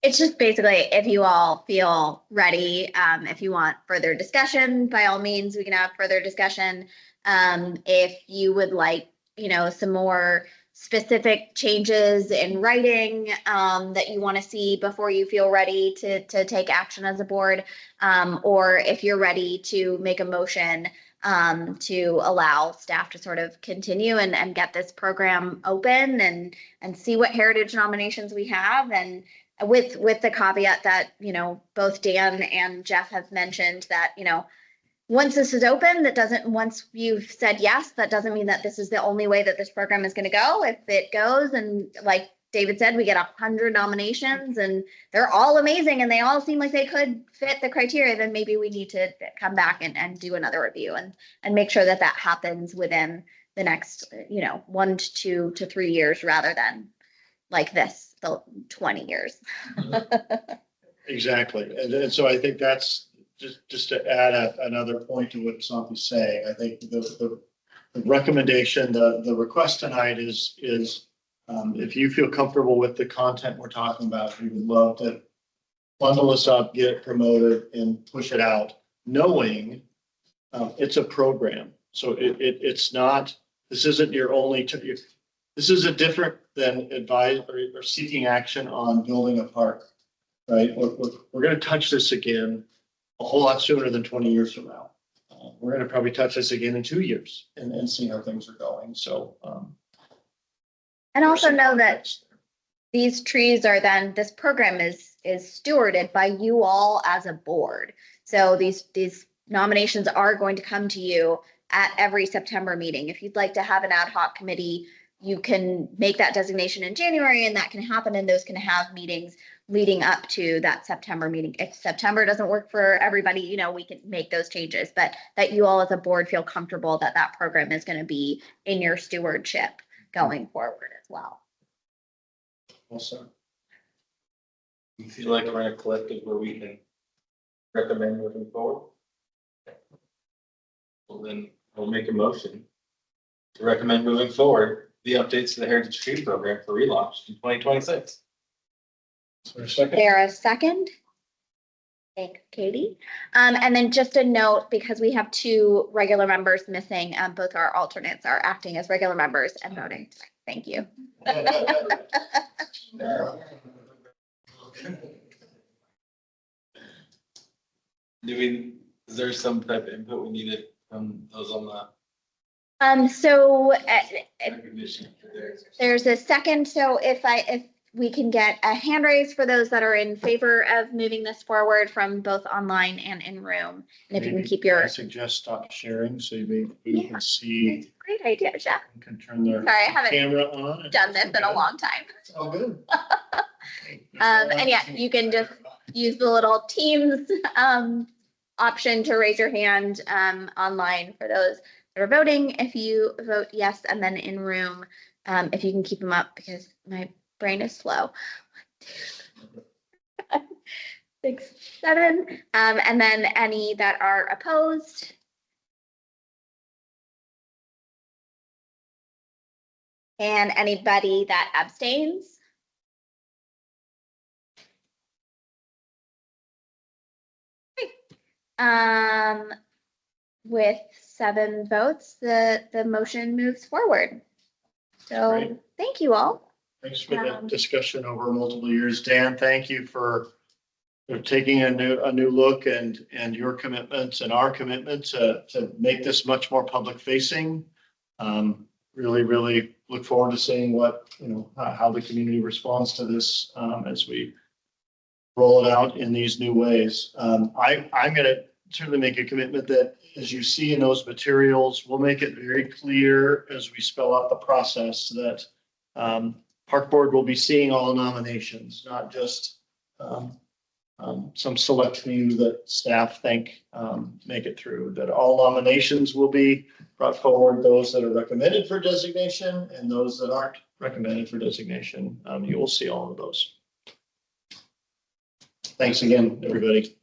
It's just basically if you all feel ready, if you want further discussion, by all means, we can have further discussion. If you would like, you know, some more specific changes in writing that you want to see before you feel ready to take action as a board, or if you're ready to make a motion to allow staff to sort of continue and get this program open and see what heritage nominations we have, and with the caveat that, you know, both Dan and Jeff have mentioned that, you know, once this is open, once you've said yes, that doesn't mean that this is the only way that this program is going to go. If it goes, and like David said, we get 100 nominations and they're all amazing and they all seem like they could fit the criteria, then maybe we need to come back and do another review and make sure that that happens within the next, you know, 1 to 2 to 3 years, rather than like this, the 20 years. Exactly. And so I think that's just to add another point to what Asanthi's saying. I think the recommendation, the request tonight is if you feel comfortable with the content we're talking about, we would love to bundle this up, get it promoted and push it out, knowing it's a program. So it's not, this isn't your only, this is a different than advise or seeking action on building a park, right? We're going to touch this again a whole lot sooner than 20 years from now. We're going to probably touch this again in 2 years and see how things are going. So, And also know that these trees are then, this program is stewarded by you all as a board. So these nominations are going to come to you at every September meeting. If you'd like to have an ad hoc committee, you can make that designation in January, and that can happen, and those can have meetings leading up to that September meeting. If September doesn't work for everybody, you know, we can make those changes, but that you all as a board feel comfortable that that program is going to be in your stewardship going forward as well. Also, You feel like we're in a collective where we can recommend moving forward? Well, then we'll make a motion to recommend moving forward the updates to the Heritage Tree Program for relaunch in 2026. is there a second? There a second? Thanks, Katie. And then just a note, because we have two regular members missing, both our alternates are acting as regular members and voting. Thank you. Is there some type of input we needed from those on the So recognition? there's a second, so if we can get a hand raise for those that are in favor of moving this forward from both online and in room. And if you can Maybe keep your, I suggest stop sharing so you Yeah. can see, great idea, Jeff. you can turn their Sorry, I haven't camera on. done this in a long time. Oh, good. And yeah, you can just use the little Teams option to raise your hand online for those that are voting. If you vote yes, and then in room, if you can keep them up because my brain is slow. 6, 7, and then any that are opposed. And anybody that abstains. With 7 votes, the motion moves forward. So Great. thank you all. Thanks for the discussion over multiple years. Dan, thank you for taking a new look and your commitments and our commitment to make this much more public facing. Really look forward to seeing what, how the community responds to this as we roll it out in these new ways. I'm going to certainly make a commitment that as you see in those materials, we'll make it very clear as we spell out the process that Park Board will be seeing all nominations, not just some select few that staff think make it through, that all nominations will be brought forward, those that are recommended for designation and those that aren't recommended for designation. You will see all of those. Thanks again, everybody.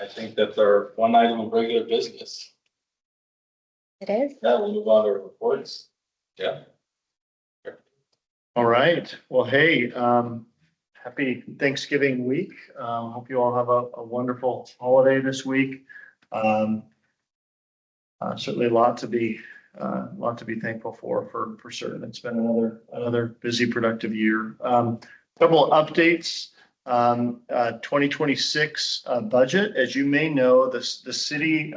I think that's our one item of regular business. It is. Now we'll move on to reports. Yeah. All right. Well, hey, happy Thanksgiving week. Hope you all have a wonderful holiday this week. Certainly a lot to be thankful for certain. It's been another busy, productive year. Couple of updates. 2026 budget. As you may know, the city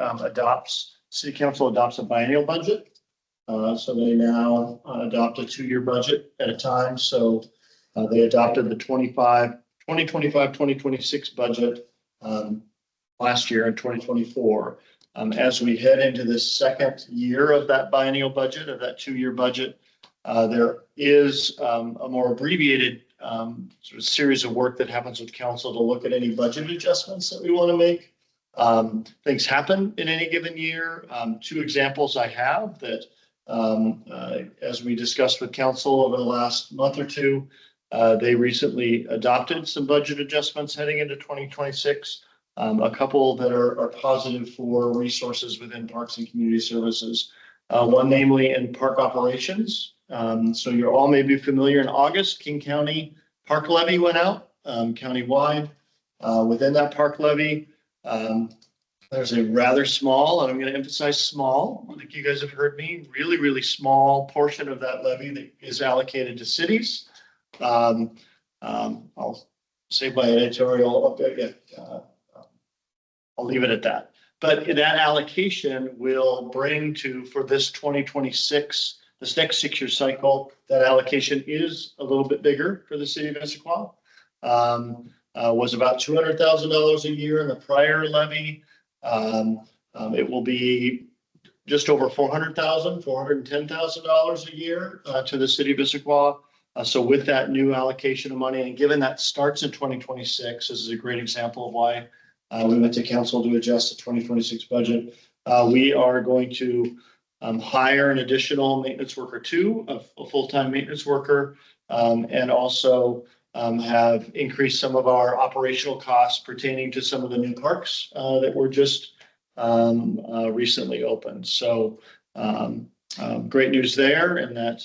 council adopts a biennial budget. So they now adopt a 2-year budget at a time. So they adopted the 2025-2026 budget last year in 2024. As we head into this second year of that biennial budget, of that 2-year budget, there is a more abbreviated sort of series of work that happens with council to look at any budget adjustments that we want to make. Things happen in any given year. 2 examples I have that, as we discussed with council over the last month or 2, they recently adopted some budget adjustments heading into 2026. A couple that are positive for resources within Parks and Community Services. One namely in park operations. So you're all may be familiar, in August, King County Park Levy went out countywide. Within that park levy, there's a rather small, and I'm going to emphasize small, I think you guys have heard me, really small portion of that levy that is allocated to cities. I'll say by editorial, I'll leave it at that. But that allocation will bring for this 2026, this next 6-year cycle, that allocation is a little bit bigger for the city of Issaquah. Was about $200,000 a year in the prior levy. It will be just over $410,000 a year to the city of Issaquah. So with that new allocation of money, and given that starts in 2026, this is a great example of why we went to council to adjust the 2026 budget. We are going to hire an additional maintenance worker 2, a full-time maintenance worker and also have increased some of our operational costs pertaining to some of the new parks that were just recently opened. So great news there, and that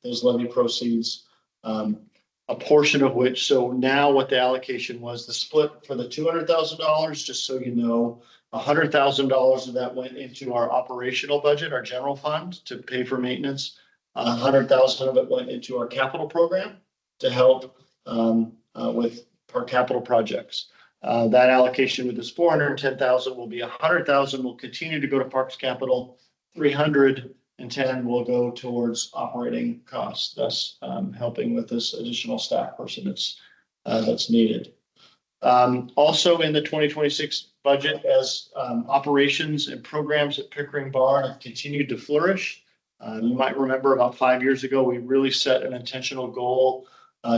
those levy proceeds, a portion of which, so now what the allocation was, the split for the $200,000, just so you know, $100,000 of that went into our operational budget, our general fund, to pay for maintenance. 100,000 of it went into our capital program to help with our capital projects. That allocation with this 410,000 will be 100,000 will continue to go to Parks Capital. 310 will go towards operating costs, thus helping with this additional staff person that's needed. Also in the 2026 budget, as operations and programs at Pickering Barn have continued to flourish. You might remember about 5 years ago, we really set an intentional goal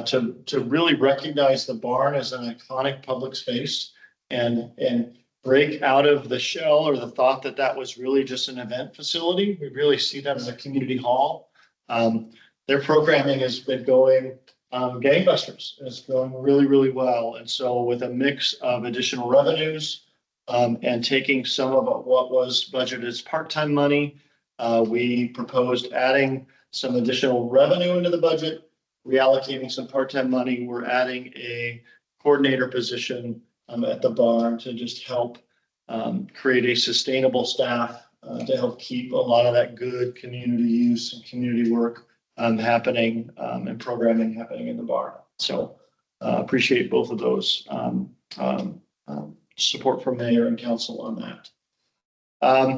to really recognize the barn as an iconic public space and break out of the shell or the thought that that was really just an event facility. We really see that as a community hall. Their programming has been going gangbusters. It's going really, really well. And so with a mix of additional revenues and taking some of what was budgeted as part-time money, we proposed adding some additional revenue into the budget, reallocating some part-time money. We're adding a coordinator position at the barn to just help create a sustainable staff to help keep a lot of that good community use and community work happening and programming happening in the barn. So appreciate both of those support from mayor and council on that.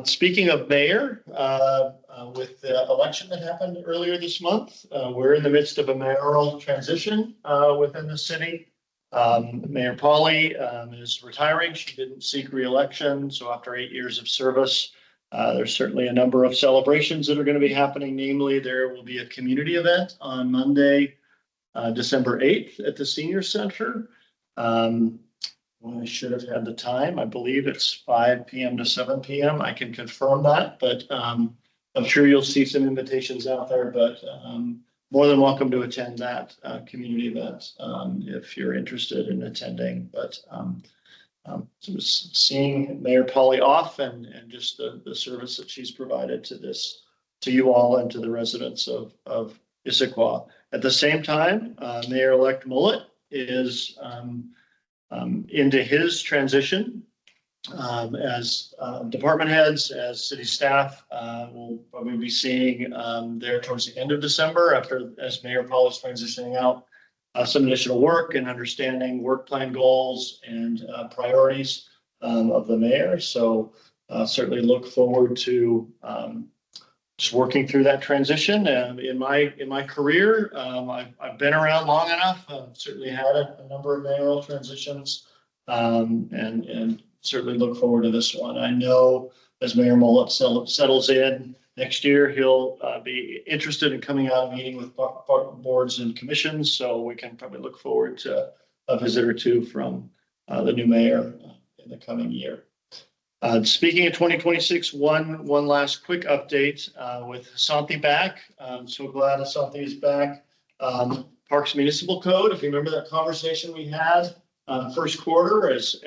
Speaking of mayor, with the election that happened earlier this month, we're in the midst of a mayoral transition within the city. Mayor Polly is retiring. She didn't seek re-election. So after 8 years of service, there's certainly a number of celebrations that are going to be happening. Namely, there will be a community event on Monday, December 8th at the Senior Center. I should have had the time. I believe it's 5 p.m. to 7 p.m. I can confirm that, but I'm sure you'll see some invitations out there, but more than welcome to attend that community event if you're interested in attending. But so seeing Mayor Polly off and just the service that she's provided to you all and to the residents of Issaquah. At the same time, Mayor-elect Mullet is into his transition as department heads, as city staff. We'll probably be seeing there towards the end of December as Mayor Paul is transitioning out some additional work and understanding work plan goals and priorities of the mayor. So certainly look forward to just working through that transition. And in my career, I've been around long enough. I've certainly had a number of mayoral transitions, and certainly look forward to this one. I know as Mayor Mullet settles in next year, he'll be interested in coming out and meeting with boards and commissions. So we can probably look forward to a visit or two from the new mayor in the coming year. Speaking of 2026, one last quick update with Asante back. I'm so glad Asante is back. Parks Municipal Code, if you remember that conversation we had first quarter as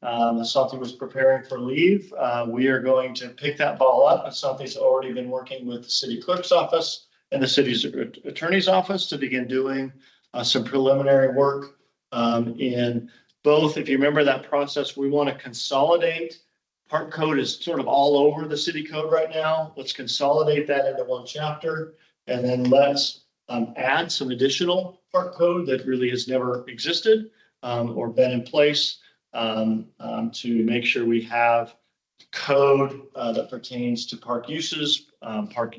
Asante was preparing for leave, we are going to pick that ball up. Asante's already been working with the city clerk's office and the city's attorney's office to begin doing some preliminary work in both. If you remember that process, we want to consolidate. Park code is sort of all over the city code right now. Let's consolidate that into one chapter, and then let's add some additional park code that really has never existed or been in place to make sure we have code that pertains to park uses, park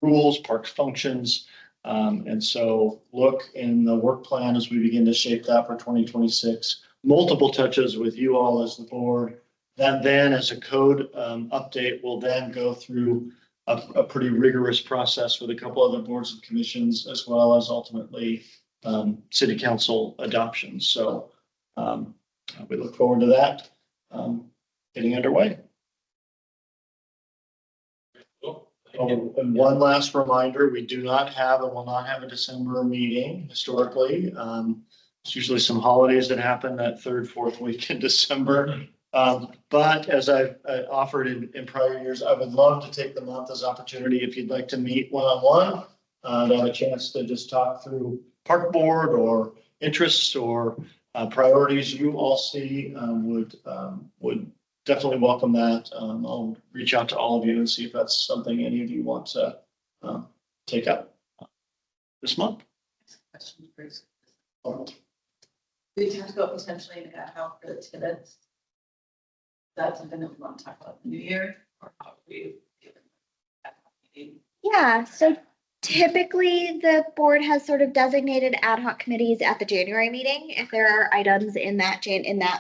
rules, park functions. And so look in the work plan as we begin to shape that for 2026. Multiple touches with you all as the board. That then as a code update will then go through a pretty rigorous process with a couple other boards and commissions, as well as ultimately city council adoption. So we look forward to that getting underway. Cool. Oh, and one last reminder, we do not have and will not have a December meeting historically. It's usually some holidays that happen that third, fourth week in December. But as I've offered in prior years, I would love to take the month as opportunity if you'd like to meet one-on-one. To have a chance to just talk through park board or interests or priorities you all see, would definitely welcome that. I'll reach out to all of you and see if that's something any of you want to take up this month. Question, Bruce. We talked about potentially an ad hoc for the tenants. That's something that we want to talk about in the new year, or how we. Yeah, so typically the board has sort of designated ad hoc committees at the January meeting. If there are items in that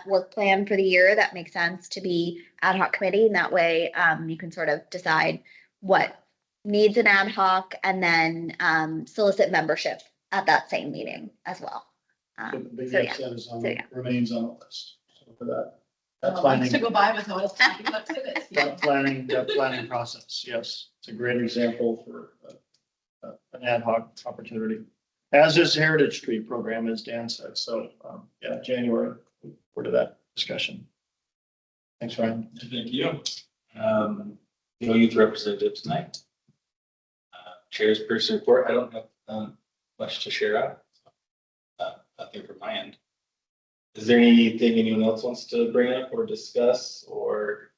work plan for the year that make sense to be ad hoc committee, and that way you can sort of decide what needs an ad hoc and then solicit membership at that same meeting as well. But So, yes, yeah. that is So, yeah. remains on the list. So for that Months planning, to go by without us talking about tenants. that planning process, yes, it's a great example for an ad hoc opportunity. As is Heritage Street program, as Dan said. So, yeah, January, we're to that discussion. Thanks, Ryan. Thank you. No youth representative tonight. Chairperson report, I don't have much to share out. Nothing from my end. Is there anything anyone else wants to bring up or discuss or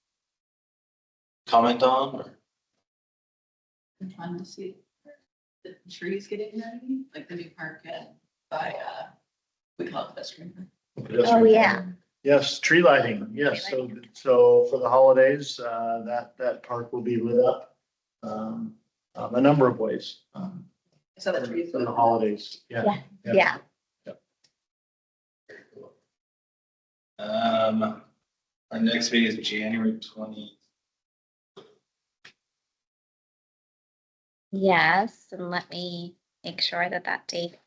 comment on? Or I'm trying to see the trees getting ready, like the new park by, we call it pedestrian. Oh, yeah. Yes, tree lighting, yes. So for the holidays, that park will be lit up a number of ways. So the trees. For the holidays, yeah. Yeah. very cool. Our next meeting is January 20. Yes, and let me make sure that date.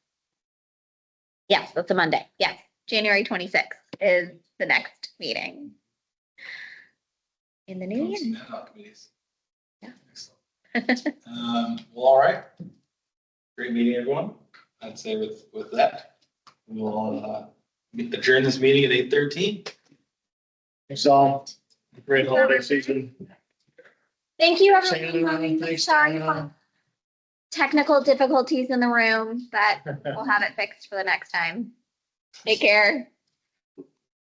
Yes, that's a Monday. Yes, January 26th is the next meeting. In the new year. Ad hoc committees. Yeah. Excellent. Well, all right. Great meeting, everyone. I'd say with that, we'll adjourn this meeting at 8:13. Thanks all. Great holiday season. Thank you, Santa, everyone. thanks, Sorry Santa. for technical difficulties in the room, but we'll have it fixed for the next time. Take care.